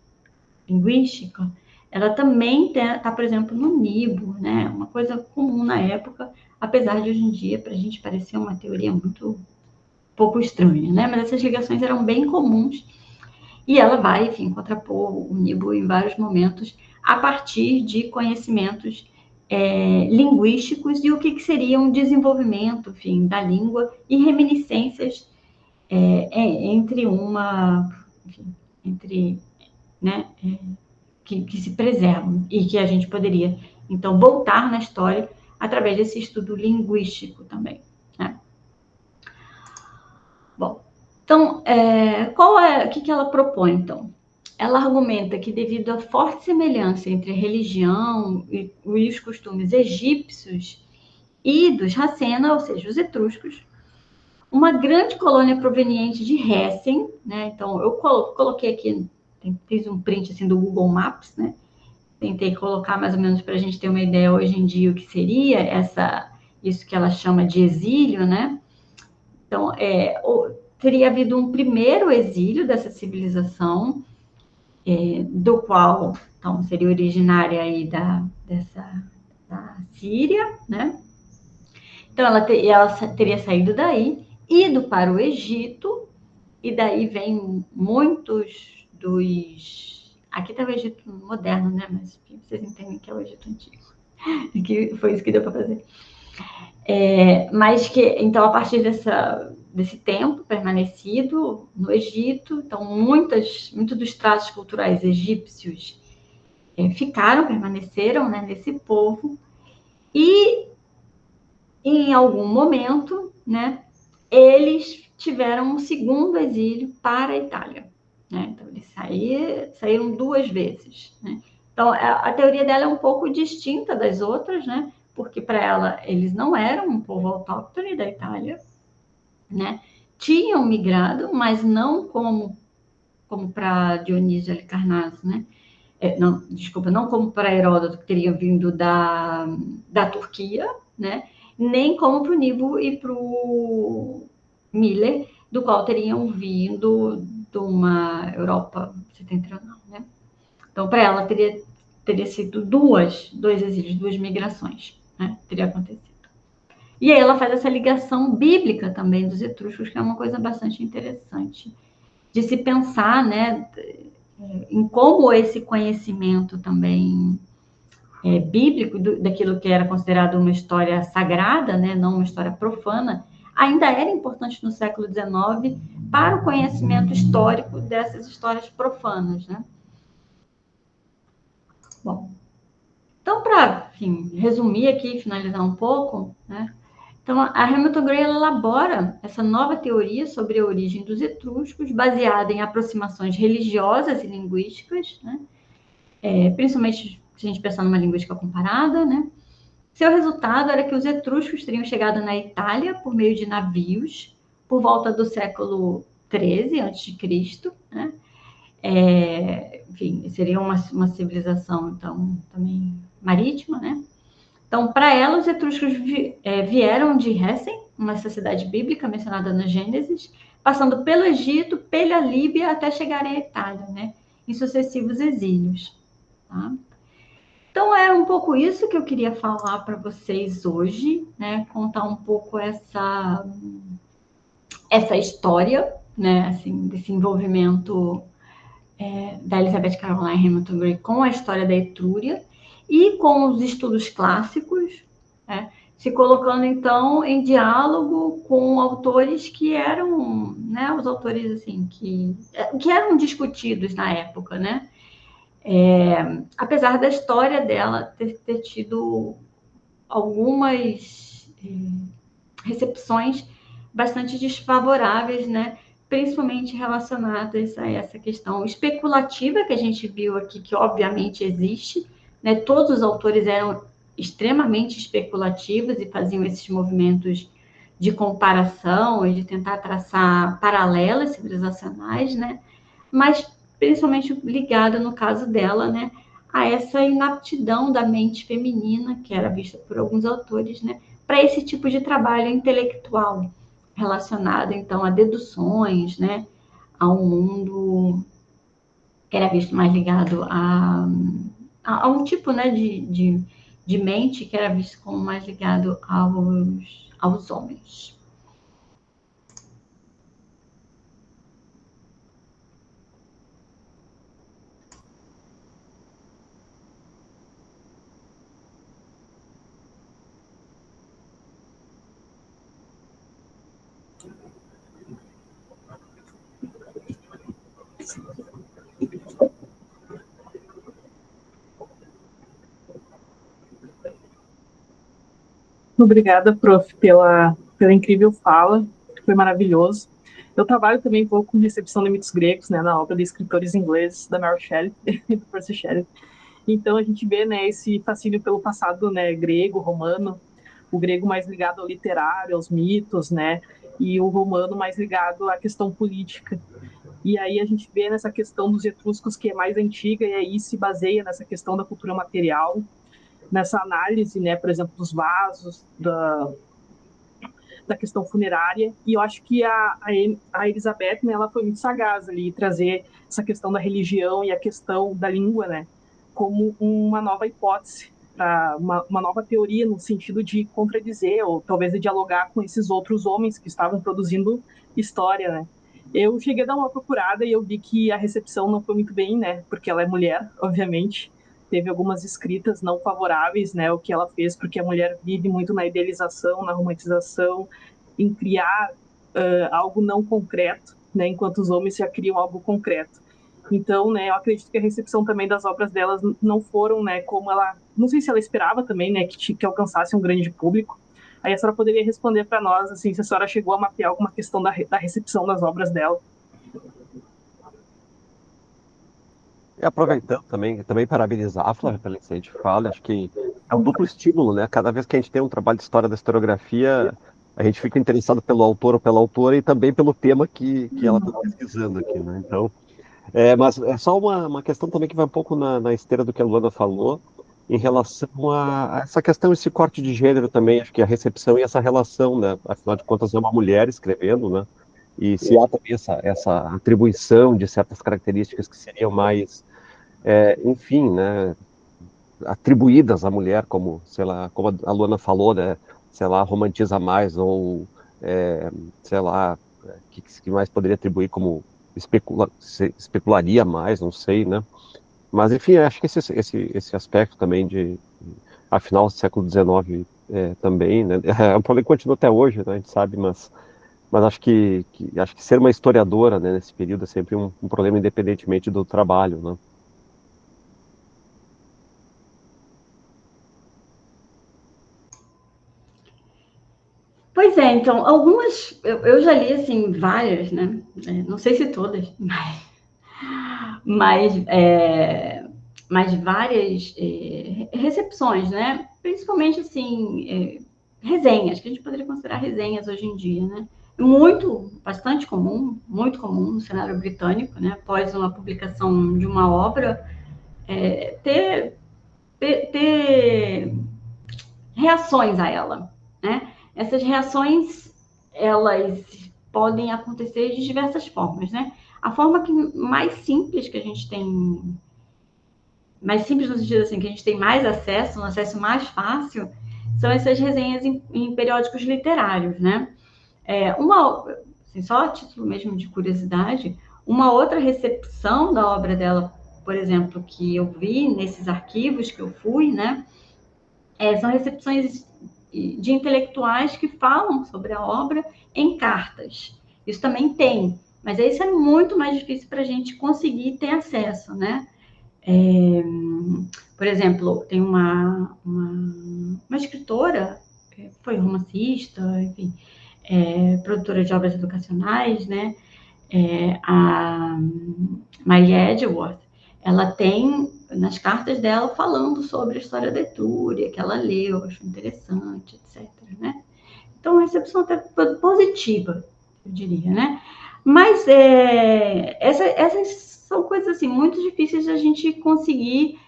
linguística, ela também está, por exemplo, no Nibo, né? Uma coisa comum na época, apesar de hoje em dia para a gente parecer uma teoria muito pouco estranha, né? Mas essas ligações eram bem comuns e ela vai, enfim, contrapor o Nibo em vários momentos a partir de conhecimentos linguísticos e o que seria um desenvolvimento, enfim, da língua e reminiscências né, que se preservam e que a gente poderia, então, voltar na história através desse estudo linguístico também, né? Bom, então, o que ela propõe, então? Ela argumenta que, devido à forte semelhança entre a religião e os costumes egípcios e dos Racena, ou seja, os etruscos, uma grande colônia proveniente de Hessen, né? Então, eu coloquei aqui, fiz um print assim, do Google Maps, né? Tentei colocar mais ou menos para a gente ter uma ideia hoje em dia o que seria isso que ela chama de exílio, né? Então, teria havido um primeiro exílio dessa civilização, do qual, então, seria originária aí da Síria, né? Então, ela teria saído daí, ido para o Egito, e daí vem muitos dos... Aqui está o Egito moderno, né? Mas vocês entendem que é o Egito antigo. Que foi isso que deu para fazer. Mas que, então, a partir desse tempo permanecido no Egito, então, muitos dos traços culturais egípcios permaneceram, né, nesse povo, e em algum momento, né, eles tiveram um segundo exílio para a Itália, né? Então, eles saíram 2 vezes, né? Então, a teoria dela é um pouco distinta das outras, né? Porque para ela eles não eram um povo autóctone da Itália, né? Tinham migrado, mas não como para Dionísio Halicarnasso, né? Não como para Heródoto, que teriam vindo da Turquia, né? Nem como para o Nibo e para o Miller, do qual teriam vindo de uma Europa setentrional, né? Então, para ela, teria sido dois exílios, 2 migrações, né? Teria acontecido. E aí ela faz essa ligação bíblica também dos etruscos, que é uma coisa bastante interessante de se pensar, né, em como esse conhecimento também bíblico, daquilo que era considerado uma história sagrada, né, não uma história profana, ainda era importante no século XIX para o conhecimento histórico dessas histórias profanas, né? Bom, então, para resumir aqui, finalizar um pouco, né? Então, a Hamilton Gray elabora essa nova teoria sobre a origem dos etruscos, baseada em aproximações religiosas e linguísticas, né? Principalmente se a gente pensar numa linguística comparada, né? Seu resultado era que os etruscos teriam chegado na Itália por meio de navios por volta do século XIII a.C., né? Enfim, seria uma civilização, então, também marítima, né? Então, para ela, os etruscos vieram de Hessen, uma sociedade bíblica mencionada na Gênesis, passando pelo Egito, pela Líbia, até chegarem à Itália, né? Em sucessivos exílios. Tá? Então, é um pouco isso que eu queria falar para vocês hoje, né? Contar um pouco essa história, né? Assim, desse envolvimento da Elizabeth Caroline Hamilton Gray com a história da Etrúria e com os estudos clássicos, né? Se colocando, então, em diálogo com autores que eram, né, os autores, assim, que eram discutidos na época, né? Apesar da história dela ter tido algumas recepções bastante desfavoráveis, né? Principalmente relacionadas a essa questão especulativa que a gente viu aqui, que obviamente existe, né? Todos os autores eram extremamente especulativos e faziam esses movimentos de comparação e de tentar traçar paralelas civilizacionais, né? Mas principalmente ligada, no caso dela, né, a essa inaptidão da mente feminina, que era vista por alguns autores, né, para esse tipo de trabalho intelectual, relacionado, então, a deduções, né, a um mundo que era visto mais ligado a um tipo, né, de mente que era visto como mais ligado aos homens. Obrigada, prof, pela incrível fala, foi maravilhoso. Eu trabalho também um pouco com recepção de mitos gregos, né, na obra de escritores ingleses, da Mary Shelley e do Percy Shelley. Então, a gente vê, né, esse fascínio pelo passado, né, grego, romano, o grego mais ligado ao literário, aos mitos, né, e o romano mais ligado à questão política. E aí a gente vê nessa questão dos etruscos, que é mais antiga, e aí se baseia nessa questão da cultura material, nessa análise, né, por exemplo, dos vasos, da questão funerária, e eu acho que a Elizabeth, né, ela foi muito sagaz ali, trazer essa questão da religião e a questão da língua, né, como uma nova hipótese, para uma nova teoria no sentido de contradizer ou talvez de dialogar com esses outros homens que estavam produzindo história, né. Eu cheguei a dar uma procurada e eu vi que a recepção não foi muito bem, né, porque ela é mulher, obviamente, teve algumas escritas não favoráveis, né, o que ela fez, porque a mulher vive muito na idealização, na romantização, em criar algo não concreto, né, enquanto os homens já criam algo concreto. Então, né, eu acredito que a recepção também das obras delas não foram, né, como ela, não sei se ela esperava também, né, que alcançasse um grande público. Aí a senhora poderia responder para nós, assim, se a senhora chegou a mapear alguma questão da recepção das obras dela. E aproveitando também parabenizar a Flávia pela excelente fala, acho que é um duplo estímulo, né? Cada vez que a gente tem um trabalho de história da historiografia, a gente fica interessado pelo autor ou pela autora e também pelo tema que ela está pesquisando aqui, né? Então, mas é só uma questão também que vai um pouco na esteira do que a Luana falou, em relação a essa questão, esse corte de gênero também, acho que a recepção e essa relação, né? Afinal de contas, é uma mulher escrevendo, né? E se há também essa atribuição de certas características que seriam mais, enfim, né? Atribuídas à mulher, como, sei lá, como a Luana falou, né? Sei lá, romantiza mais, ou, sei lá, que mais poderia atribuir como especularia mais, não sei, né? Mas, enfim, acho que esse aspecto também afinal, século XIX também, né? É um problema que continua até hoje, né? A gente sabe, mas acho que ser uma historiadora, né, nesse período é sempre um problema, independentemente do trabalho, né? Pois é, então, algumas, eu já li, assim, várias, né? Não sei se todas, mas várias recepções, né? Principalmente, assim, resenhas, que a gente poderia considerar resenhas hoje em dia, né? Bastante comum, muito comum no cenário britânico, né? Após uma publicação de uma obra, ter reações a ela, né? Essas reações, elas podem acontecer de diversas formas, né? A forma mais simples que a gente tem, mais simples no sentido assim, que a gente tem mais acesso, um acesso mais fácil, são essas resenhas em periódicos literários, né? Assim, só a título mesmo de curiosidade, uma outra recepção da obra dela, por exemplo, que eu vi nesses arquivos que eu fui, né? São recepções de intelectuais que falam sobre a obra em cartas. Isso também tem, mas isso é muito mais difícil para a gente conseguir ter acesso, né? Por exemplo, tem uma escritora, foi romancista, enfim, produtora de obras educacionais, né? A Mary Edgeworth, ela tem nas cartas dela falando sobre a história da Etúria, que ela leu, achou interessante, etc. Né? Então, a recepção até positiva, eu diria, né? Mas essas são coisas assim muito difíceis de a gente conseguir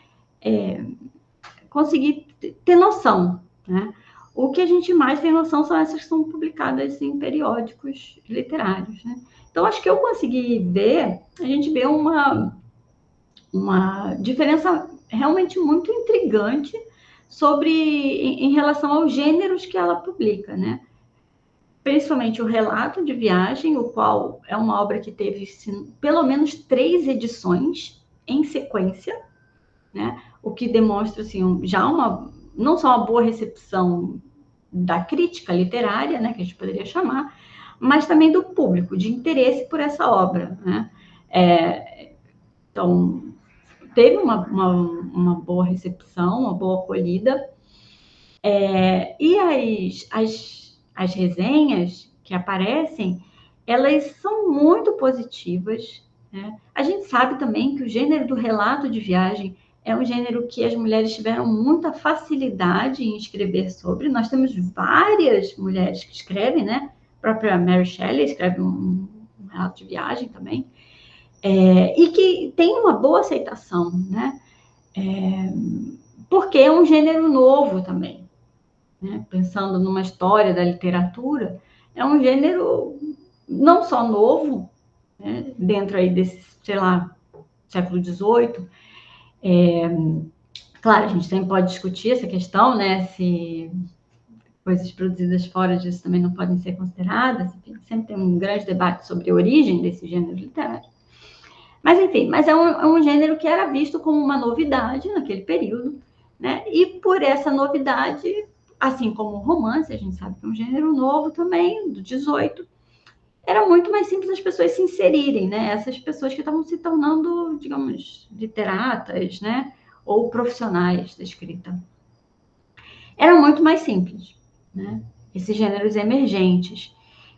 ter noção, né? O que a gente mais tem noção são essas que são publicadas em periódicos literários, né? Então, acho que eu consegui ver, a gente vê uma diferença realmente muito intrigante em relação aos gêneros que ela publica, né? Principalmente o relato de viagem, o qual é uma obra que teve pelo menos 3 edições em sequência, né? O que demonstra assim, já não só uma boa recepção da crítica literária, né, que a gente poderia chamar, mas também do público, de interesse por essa obra, né? Então, teve uma boa recepção, uma boa acolhida, e as resenhas que aparecem, elas são muito positivas, né? A gente sabe também que o gênero do relato de viagem é um gênero que as mulheres tiveram muita facilidade em escrever sobre. Nós temos várias mulheres que escrevem, né? A própria Mary Shelley escreve um relato de viagem também, e que tem uma boa aceitação, né? porque é um gênero novo também, né? Pensando numa história da literatura, é um gênero não só novo, né? Dentro aí desse, sei lá, século XVIII. Claro, a gente sempre pode discutir essa questão, né? Se coisas produzidas fora disso também não podem ser consideradas. Enfim, sempre tem um grande debate sobre a origem desse gênero literário. Mas, enfim, é um gênero que era visto como uma novidade naquele período, né? E por essa novidade, assim como o romance, a gente sabe que é um gênero novo também, do 18, era muito mais simples as pessoas se inserirem, né? Essas pessoas que estavam se tornando, digamos, literatas, né? Ou profissionais da escrita. Era muito mais simples, né? Esses gêneros emergentes,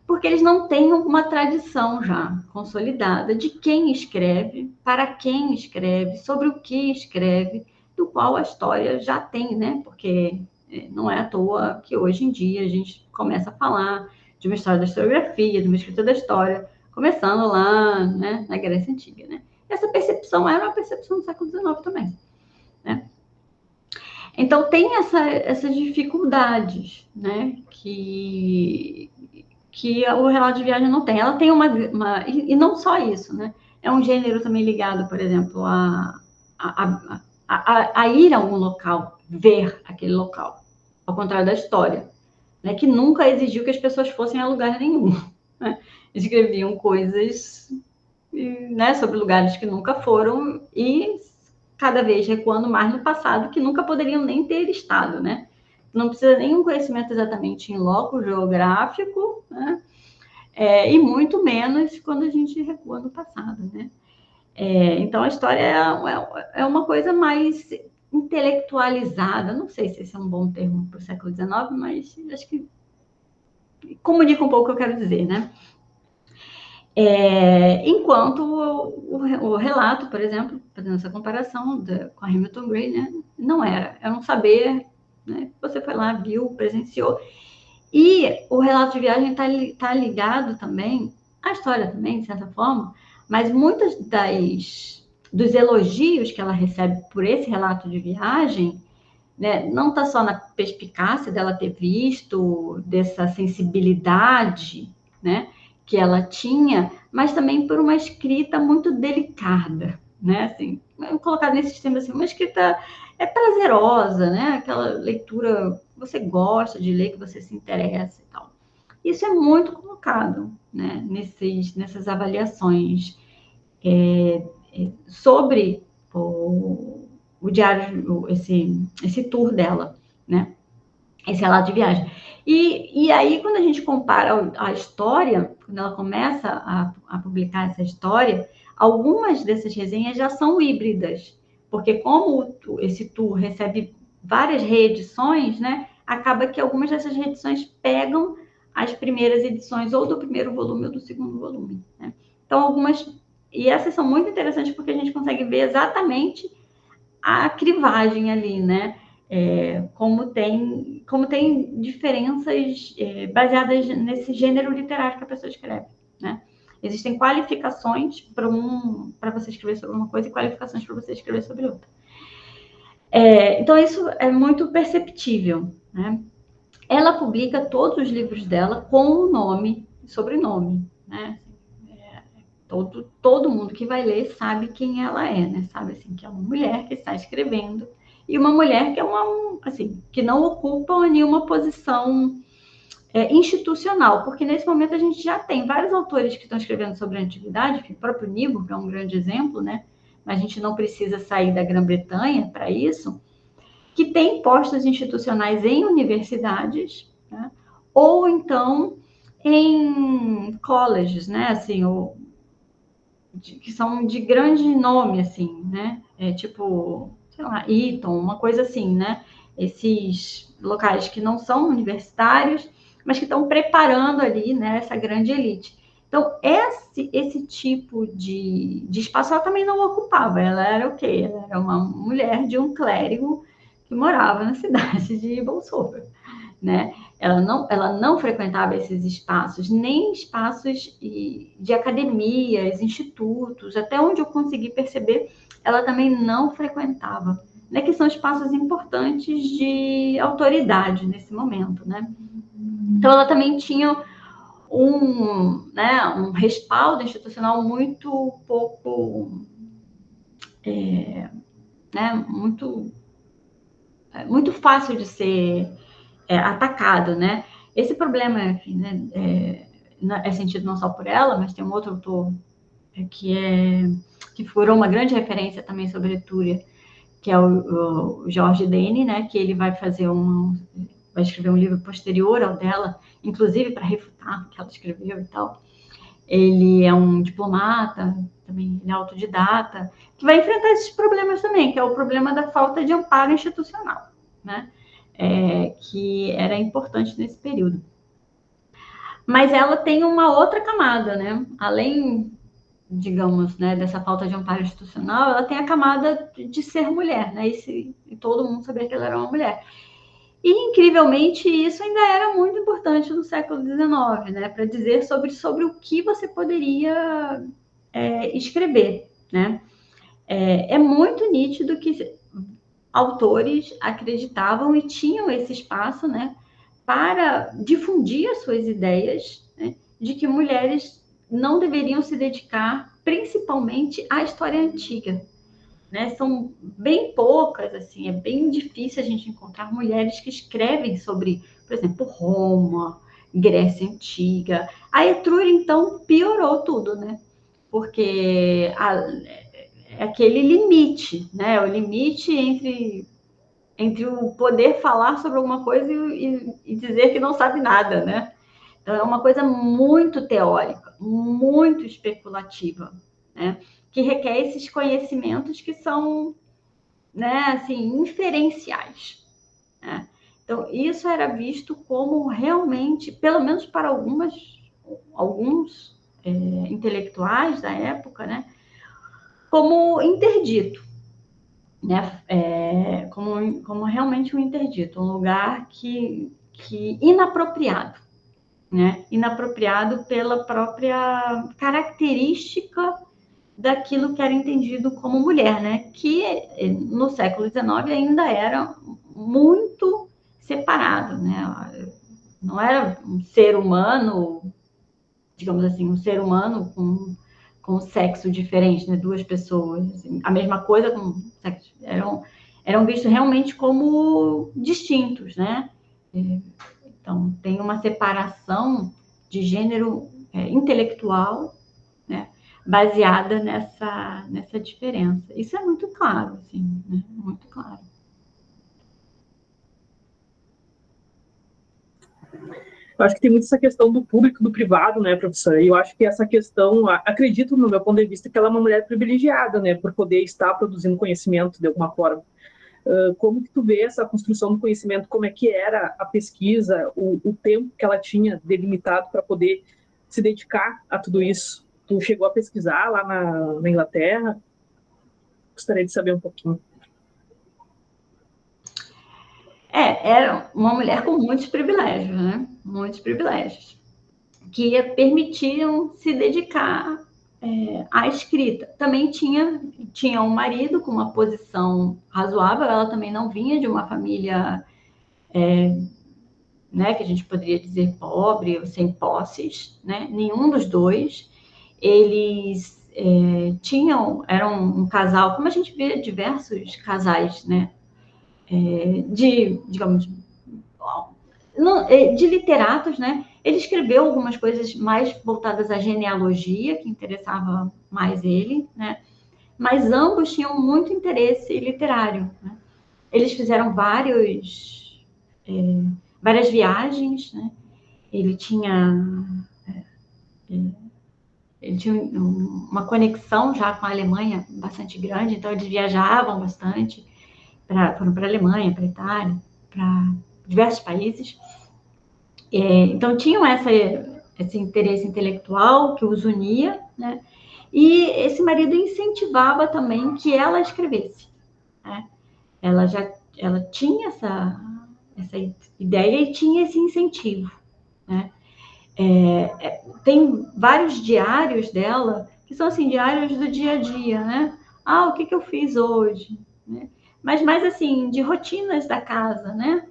porque eles não têm uma tradição já consolidada de quem escreve, para quem escreve, sobre o que escreve, do qual a história já tem, né? Porque não é à toa que hoje em dia a gente começa a falar de uma história da historiografia, de uma escrita da história, começando lá, né, na Grécia Antiga, né? Essa percepção era uma percepção do século XIX também, né? Então, tem essas dificuldades, né, que o relato de viagem não tem. Ela tem e não só isso, né? É um gênero também ligado, por exemplo, a ir a um local, ver aquele local, ao contrário da história, né, que nunca exigiu que as pessoas fossem a lugar nenhum, né? Escreviam coisas, né, sobre lugares que nunca foram e cada vez recuando mais no passado, que nunca poderiam nem ter estado, né? Não precisa nenhum conhecimento exatamente em loco geográfico, né? E muito menos quando a gente recua no passado, né? Então, a história é uma coisa mais intelectualizada, não sei se esse é um bom termo para o século XIX, mas acho que comunica um pouco o que eu quero dizer, né? Enquanto o relato, por exemplo, fazendo essa comparação com a Hamilton Gray, né, não era um saber, né, você foi lá, viu, presenciou. E o relato de viagem está ligado também à história também, de certa forma, mas muitas dos elogios que ela recebe por esse relato de viagem, né, não está só na perspicácia dela ter visto, dessa sensibilidade, né, que ela tinha, mas também por uma escrita muito delicada, né, assim, colocar nesse sistema assim, uma escrita prazerosa, né, aquela leitura que você gosta de ler, que você se interessa e tal. Isso é muito colocado, né, nessas avaliações sobre o diário, esse tour dela, né? Esse relato de viagem. E aí, quando a gente compara a história, quando ela começa a publicar essa história, algumas dessas resenhas já são híbridas, porque como esse tour recebe várias reedições, né? Acaba que algumas dessas reedições pegam as primeiras edições ou do primeiro volume ou do segundo volume, né? Então, e essas são muito interessantes porque a gente consegue ver exatamente a crivagem ali, né? Como tem diferenças baseadas nesse gênero literário que a pessoa escreve, né? Existem qualificações para você escrever sobre uma coisa e qualificações para você escrever sobre outra. Então, isso é muito perceptível, né? Ela publica todos os livros dela com o nome e sobrenome, né? Todo mundo que vai ler sabe quem ela é, né? Sabe assim, que é uma mulher que está escrevendo e uma mulher que que não ocupa nenhuma posição institucional, porque nesse momento a gente já tem vários autores que estão escrevendo sobre a antiguidade, o próprio Nibor, que é um grande exemplo, né? Mas a gente não precisa sair da Grã-Bretanha para isso, que tem postos institucionais em universidades, né? Ou então em colleges, né? Assim, que são de grande nome, assim, né? Tipo, sei lá, Eton, uma coisa assim, né? Esses locais que não são universitários, mas que estão preparando ali, né, essa grande elite. Então, esse tipo de espaço ela também não ocupava. Ela era o quê? Ela era uma mulher de um clérigo que morava na cidade de Bolsover, né? Ela não frequentava esses espaços, nem espaços de academias, institutos, até onde eu consegui perceber, ela também não frequentava né, que são espaços importantes de autoridade nesse momento, né? Então, ela também tinha um respaldo institucional muito pouco, muito fácil de ser atacado, né? Esse problema, enfim, né, é sentido não só por ela, mas tem um outro autor que figurou uma grande referência também sobre Etúria, que é o Jorge Dene, né? Que ele vai escrever um livro posterior ao dela, inclusive para refutar o que ela escreveu e tal. Ele é um diplomata, também ele é autodidata, que vai enfrentar esses problemas também, que é o problema da falta de amparo institucional, né? Que era importante nesse período. Mas ela tem uma outra camada, né? Além, digamos, né, dessa falta de amparo institucional, ela tem a camada de ser mulher, né? E todo mundo sabia que ela era uma mulher. E, incrivelmente, isso ainda era muito importante no século XIX, né? Para dizer sobre o que você poderia escrever, né? É muito nítido que autores acreditavam e tinham esse espaço, né, para difundir as suas ideias, né, de que mulheres não deveriam se dedicar principalmente à história antiga, né? São bem poucas, assim, é bem difícil a gente encontrar mulheres que escrevem sobre, por exemplo, Roma, Grécia Antiga. A Etrúria, então, piorou tudo, né? Porque é aquele limite, né? O limite entre o poder falar sobre alguma coisa e dizer que não sabe nada, né? Então, é uma coisa muito teórica, muito especulativa, né? Que requer esses conhecimentos que são, né, assim, inferenciais, né? Então, isso era visto como realmente, pelo menos para alguns intelectuais da época, né, como interdito, né? Como realmente um interdito, um lugar que inapropriado, né? Inapropriado pela própria característica daquilo que era entendido como mulher, né? Que no século XIX ainda era muito separado, né? Não era um ser humano, digamos assim, um ser humano com sexo diferente, né? Duas pessoas, assim, a mesma coisa com sexo, eram vistos realmente como distintos, né? Então, tem uma separação de gênero intelectual, né, baseada nessa diferença. Isso é muito claro, assim, né? Muito claro. Eu acho que tem muito essa questão do público, do privado, né, professora? E eu acho que essa questão, acredito, no meu ponto de vista, que ela é uma mulher privilegiada, né, por poder estar produzindo conhecimento de alguma forma. Como que tu vê essa construção do conhecimento, como é que era a pesquisa, o tempo que ela tinha delimitado para poder se dedicar a tudo isso? Tu chegou a pesquisar lá na Inglaterra? Gostaria de saber um pouquinho. Era uma mulher com muitos privilégios, né? Muitos privilégios, que permitiam se dedicar à escrita. Também tinha um marido com uma posição razoável, ela também não vinha de uma família, né, que a gente poderia dizer pobre ou sem posses, né? Nenhum dos dois. Eles eram um casal, como a gente vê diversos casais, né? Digamos, de literatos, né? Ele escreveu algumas coisas mais voltadas à genealogia, que interessava mais ele, né? Mas ambos tinham muito interesse literário, né? Eles fizeram várias viagens, né? Ele tinha uma conexão já com a Alemanha bastante grande, então eles viajavam bastante, foram para a Alemanha, para a Itália, para diversos países. Então tinham esse interesse intelectual que os unia, né? E esse marido incentivava também que ela escrevesse, né? Ela tinha essa ideia e tinha esse incentivo, né? Tem vários diários dela que são assim, diários do dia a dia, né? O que eu fiz hoje, né? mas mais assim, de rotinas da casa, né?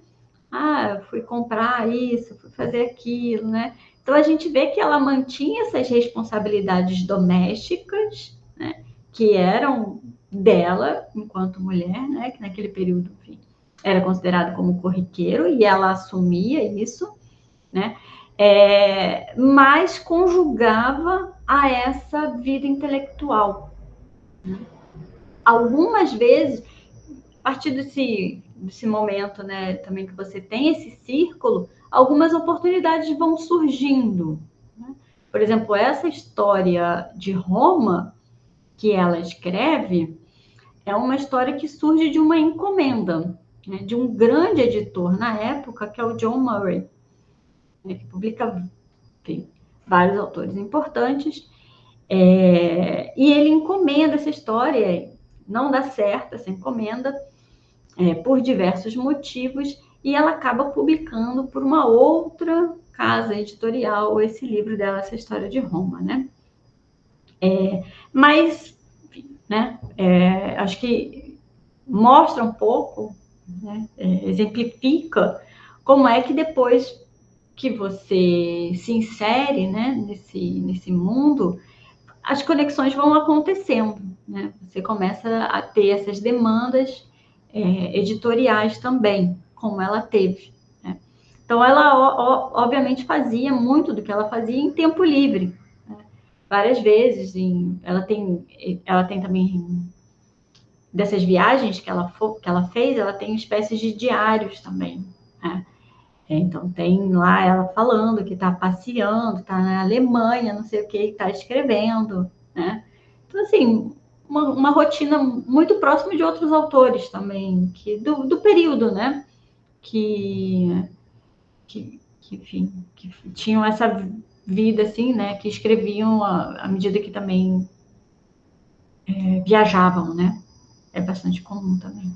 Ah, eu fui comprar isso, fui fazer aquilo, né? Então a gente vê que ela mantinha essas responsabilidades domésticas, né? Que eram dela enquanto mulher, né? Que naquele período, enfim, era considerado como corriqueiro e ela assumia isso, né? Mas conjugava a essa vida intelectual. Né? Algumas vezes, a partir desse momento, né, também que você tem esse círculo, algumas oportunidades vão surgindo. Né? Por exemplo, essa história de Roma que ela escreve é uma história que surge de uma encomenda, né, de um grande editor na época, que é o John Murray, né, que publica, enfim, vários autores importantes, e ele encomenda essa história, não dá certo essa encomenda, por diversos motivos, e ela acaba publicando por uma outra casa editorial esse livro dela, essa história de Roma, né? Mas, enfim, né? Acho que mostra um pouco, né? Exemplifica como é que depois que você se insere, né, nesse mundo, as conexões vão acontecendo, né? Você começa a ter essas demandas editoriais também, como ela teve. Né? Então, ela, obviamente, fazia muito do que ela fazia em tempo livre. Né? Várias vezes, ela tem também, dessas viagens que ela fez, ela tem espécies de diários também. Né? Então, tem lá ela falando que está passeando, está na Alemanha, não sei o que, está escrevendo, né? Então, assim, uma rotina muito próxima de outros autores também, do período, né? Enfim, que tinham essa vida, assim, né? Que escreviam à medida que também viajavam, né? É bastante comum também.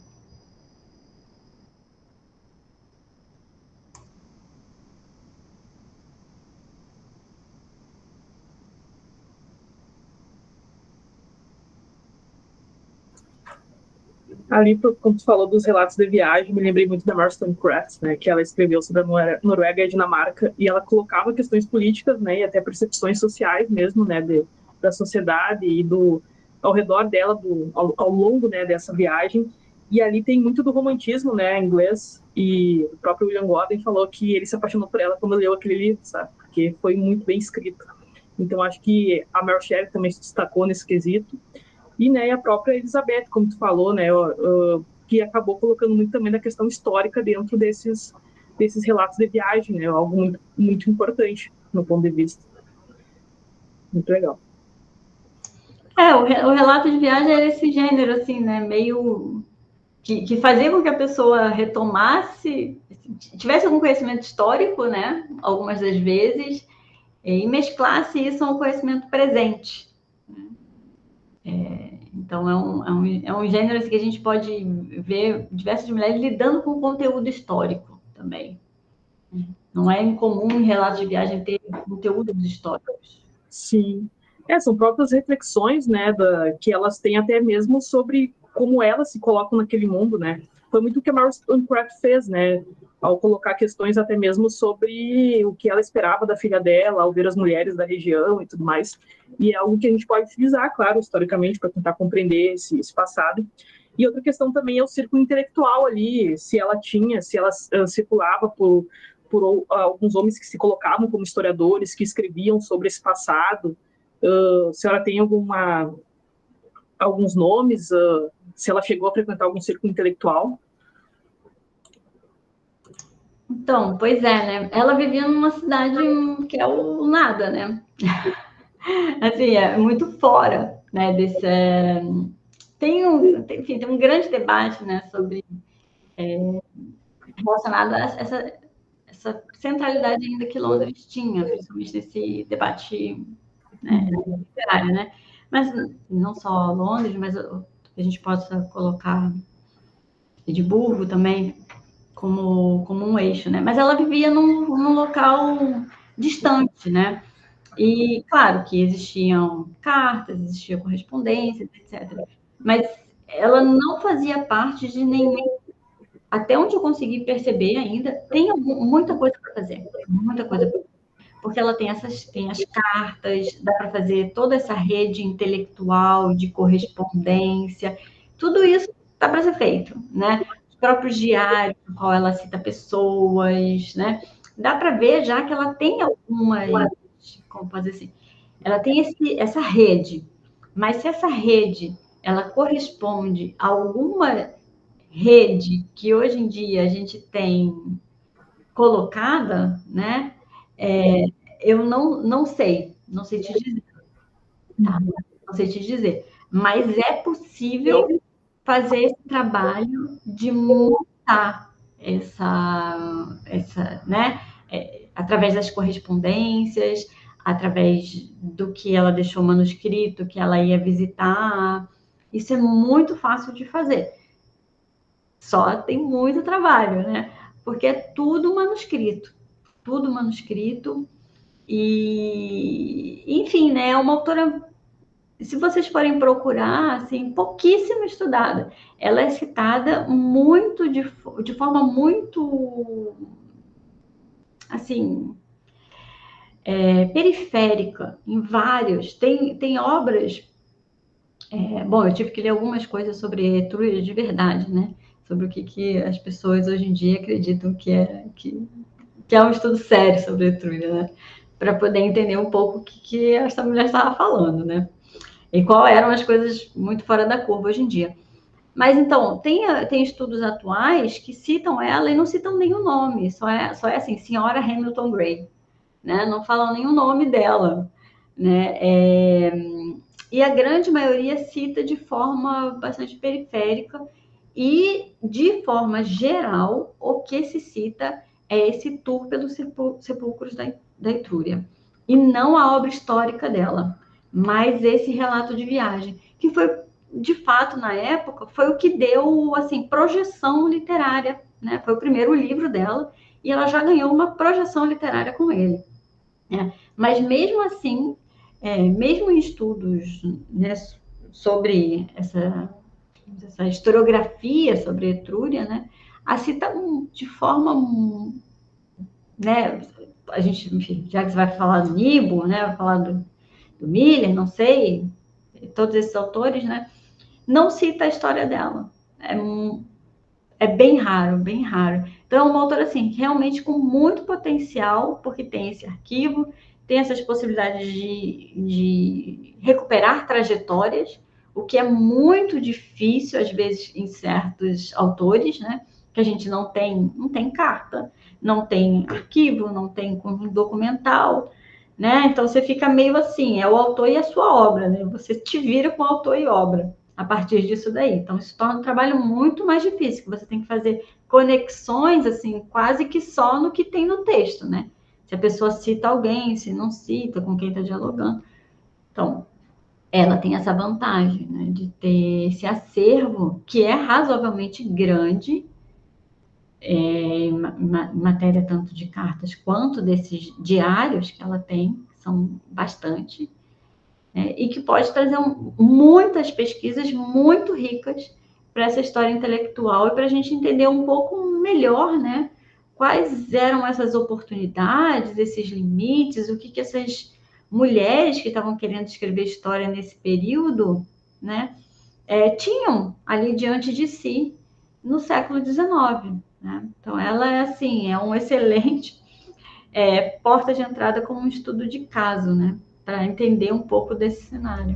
Ali, quando tu falou dos relatos de viagem, me lembrei muito da Marston Crafts, né, que ela escreveu sobre a Noruega e a Dinamarca, e ela colocava questões políticas, né, e até percepções sociais mesmo, né, da sociedade e ao redor dela, ao longo, né, dessa viagem. E ali tem muito do romantismo, né, inglês, e o próprio William Gordon falou que ele se apaixonou por ela quando leu aquele livro, sabe, porque foi muito bem escrito. Então, acho que a Mary Shelley também se destacou nesse quesito. E, né, a própria Elizabeth, como tu falou, né, que acabou colocando muito também da questão histórica dentro desses relatos de viagem, né, algo muito, muito importante no ponto de vista. Muito legal. O relato de viagem era esse gênero, assim, né, meio que fazia com que a pessoa retomasse, tivesse algum conhecimento histórico, né, algumas das vezes, e mesclasse isso a um conhecimento presente. Então, é um gênero assim, que a gente pode ver diversas mulheres lidando com conteúdo histórico também. Não é incomum em relatos de viagem ter conteúdos históricos. Sim. São próprias reflexões, né, que elas têm até mesmo sobre como elas se colocam naquele mundo, né. Foi muito o que a Marston Craft fez, né, ao colocar questões até mesmo sobre o que ela esperava da filha dela, ao ver as mulheres da região e tudo mais. E é algo que a gente pode utilizar, claro, historicamente, para tentar compreender esse passado. E outra questão também é o círculo intelectual ali, se ela circulava por alguns homens que se colocavam como historiadores, que escreviam sobre esse passado. A senhora tem alguns nomes? Se ela chegou a frequentar algum círculo intelectual? Então, pois é, né? Ela vivia numa cidade que é o nada, né? Assim, é muito fora, né? Enfim, tem um grande debate, né? Sobre relacionado a essa centralidade ainda que Londres tinha, principalmente nesse debate, né, literário, né? Mas não só Londres, mas a gente possa colocar Edimburgo também como um eixo, né? Mas ela vivia num local distante, né? E claro que existiam cartas, existia correspondência, etc. Mas ela não fazia parte de nenhum, até onde eu consegui perceber ainda, tem muita coisa para fazer, muita coisa pra fazer. Porque ela tem as cartas, dá para fazer toda essa rede intelectual de correspondência, tudo isso dá para ser feito, né? Os próprios diários, no qual ela cita pessoas, né? Dá para ver já que ela tem algumas, como fazer assim, ela tem essa rede, mas se essa rede ela corresponde a alguma rede que hoje em dia a gente tem colocada, né? Eu não sei, não sei te dizer, tá? Não sei te dizer, mas é possível fazer esse trabalho de montar né? Através das correspondências, através do que ela deixou manuscrito, que ela ia visitar. Isso é muito fácil de fazer. Só tem muito trabalho, né? Porque é tudo manuscrito. Tudo manuscrito. E, enfim, né? É uma autora, se vocês forem procurar, assim, pouquíssimo estudada. Ela é citada muito de forma muito, assim, periférica, em vários. Tem obras. Bom, eu tive que ler algumas coisas sobre Etrúria de verdade, né? Sobre o que as pessoas hoje em dia acreditam que é um estudo sério sobre Etrúria, né? Para poder entender um pouco o que essa mulher estava falando, né? E qual eram as coisas muito fora da curva hoje em dia. Mas então, tem estudos atuais que citam ela e não citam nenhum nome, só é assim, senhora Hamilton Gray, né? Não falam nenhum nome dela, né? E a grande maioria cita de forma bastante periférica e, de forma geral, o que se cita é esse tour pelos sepulcros da Etrúria, e não a obra histórica dela, mas esse relato de viagem, que foi, de fato, na época, foi o que deu, assim, projeção literária, né? Foi o primeiro livro dela, e ela já ganhou uma projeção literária com ele. Mas mesmo assim, mesmo em estudos, né, sobre essa historiografia sobre Etrúria, né, a cita de forma, né, a gente, enfim, já que você vai falar do Nibo, né, vai falar do Miller, não sei, todos esses autores, né, não cita a história dela. É bem raro, bem raro. Então, é uma autora, assim, realmente com muito potencial, porque tem esse arquivo, tem essas possibilidades de recuperar trajetórias, o que é muito difícil, às vezes, em certos autores, né? Que a gente não tem carta, não tem arquivo, não tem documental, né? Então, você fica meio assim, é o autor e a sua obra, né? Você te vira com autor e obra a partir disso daí. Então, isso torna o trabalho muito mais difícil, que você tem que fazer conexões, assim, quase que só no que tem no texto, né? Se a pessoa cita alguém, se não cita, com quem está dialogando. Então, ela tem essa vantagem, né, de ter esse acervo, que é razoavelmente grande, em matéria tanto de cartas quanto desses diários que ela tem, que são bastante, e que pode trazer muitas pesquisas muito ricas para essa história intelectual e para a gente entender um pouco melhor, né, quais eram essas oportunidades, esses limites, o que essas mulheres que estavam querendo escrever história nesse período, né, tinham ali diante de si no século XIX. Né? Então, ela é assim, é um excelente porta de entrada como um estudo de caso, né? Para entender um pouco desse cenário.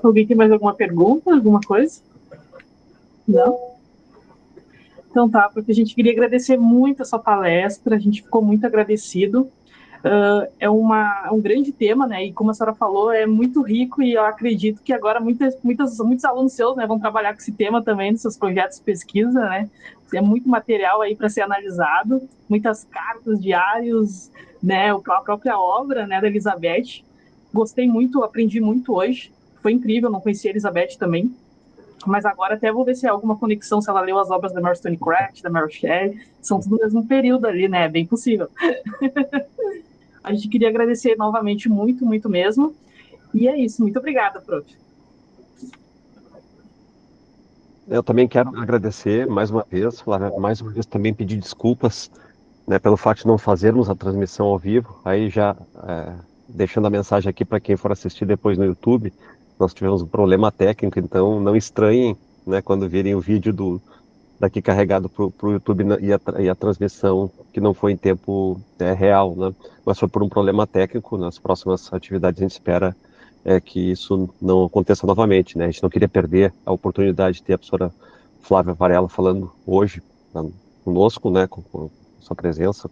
Alguém tem mais alguma pergunta, alguma coisa? Não? Então tá, porque a gente queria agradecer muito a sua palestra, a gente ficou muito agradecido. É um grande tema, né? E como a senhora falou, é muito rico e eu acredito que agora muitos alunos seus, né, vão trabalhar com esse tema também nos seus projetos de pesquisa, né? É muito material aí para ser analisado, muitas cartas, diários, né? A própria obra, né, da Elizabeth. Gostei muito, aprendi muito hoje. Foi incrível, não conhecia a Elizabeth também. Mas agora até vou ver se há alguma conexão, se ela leu as obras da Mary Wollstonecraft, da Mary Shelley. São tudo no mesmo período ali, né? É bem possível. A gente queria agradecer novamente muito, muito mesmo. E é isso. Muito obrigada, prof. Eu também quero agradecer mais uma vez, Flávia, mais uma vez também pedir desculpas, né, pelo fato de não fazermos a transmissão ao vivo. Aí já deixando a mensagem aqui para quem for assistir depois no YouTube, nós tivemos um problema técnico, então não estranhem, né, quando virem o vídeo daqui carregado para o YouTube e a transmissão que não foi em tempo real, né? Mas foi por um problema técnico. Nas próximas atividades a gente espera que isso não aconteça novamente, né? A gente não queria perder a oportunidade de ter a professora Flávia Varela falando hoje conosco, né? Com sua presença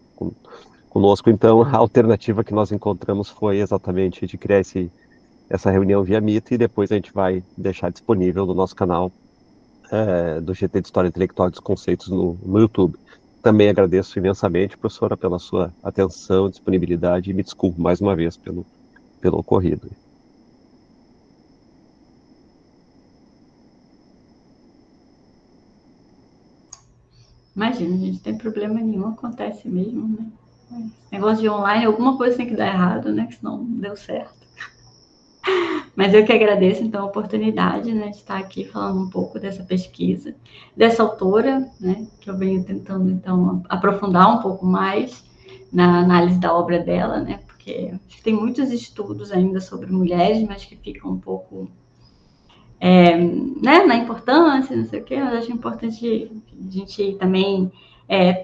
conosco. Então, a alternativa que nós encontramos foi exatamente de criar essa reunião via Meet e depois a gente vai deixar disponível no nosso canal do GT de História Intelectual e dos Conceitos no YouTube. Também agradeço imensamente, professora, pela sua atenção, disponibilidade e me desculpo mais uma vez pelo ocorrido. Imagina, a gente não tem problema nenhum, acontece mesmo, né? Negócio de online, alguma coisa tem que dar errado, né? Que senão não deu certo. Mas eu que agradeço, então, a oportunidade, né, de estar aqui falando um pouco dessa pesquisa, dessa autora, né, que eu venho tentando, então, aprofundar um pouco mais na análise da obra dela, né, porque tem muitos estudos ainda sobre mulheres, mas que ficam um pouco, né, na importância, não sei o quê, mas acho importante a gente também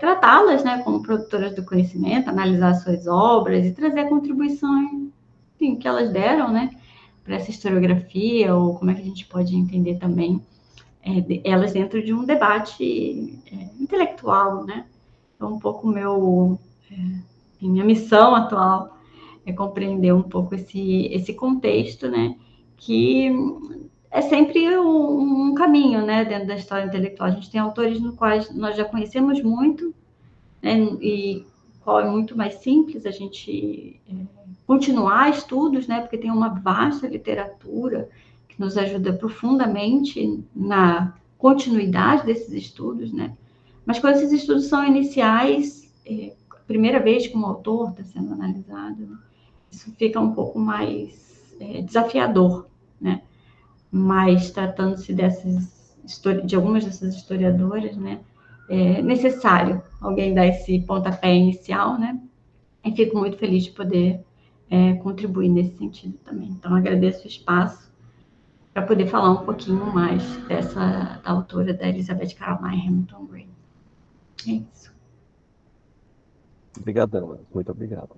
tratá-las, né, como produtoras do conhecimento, analisar suas obras e trazer a contribuição, enfim, que elas deram, né, para essa historiografia, ou como é que a gente pode entender também elas dentro de um debate intelectual, né? Então, um pouco minha missão atual é compreender um pouco esse contexto, né? Que é sempre um caminho, né? Dentro da história intelectual. A gente tem autores no quais nós já conhecemos muito, né? E qual é muito mais simples a gente continuar estudos, né? Porque tem uma vasta literatura que nos ajuda profundamente na continuidade desses estudos, né? Mas quando esses estudos são iniciais, primeira vez que um autor está sendo analisado, né? Isso fica um pouco mais desafiador, né? Mas tratando-se de algumas dessas historiadoras, né? É necessário alguém dar esse pontapé inicial, né? E fico muito feliz de poder contribuir nesse sentido também. Então, agradeço o espaço para poder falar um pouquinho mais da autora, da Elizabeth Caroline Hamilton Gray. É isso. Obrigadão, muito obrigado.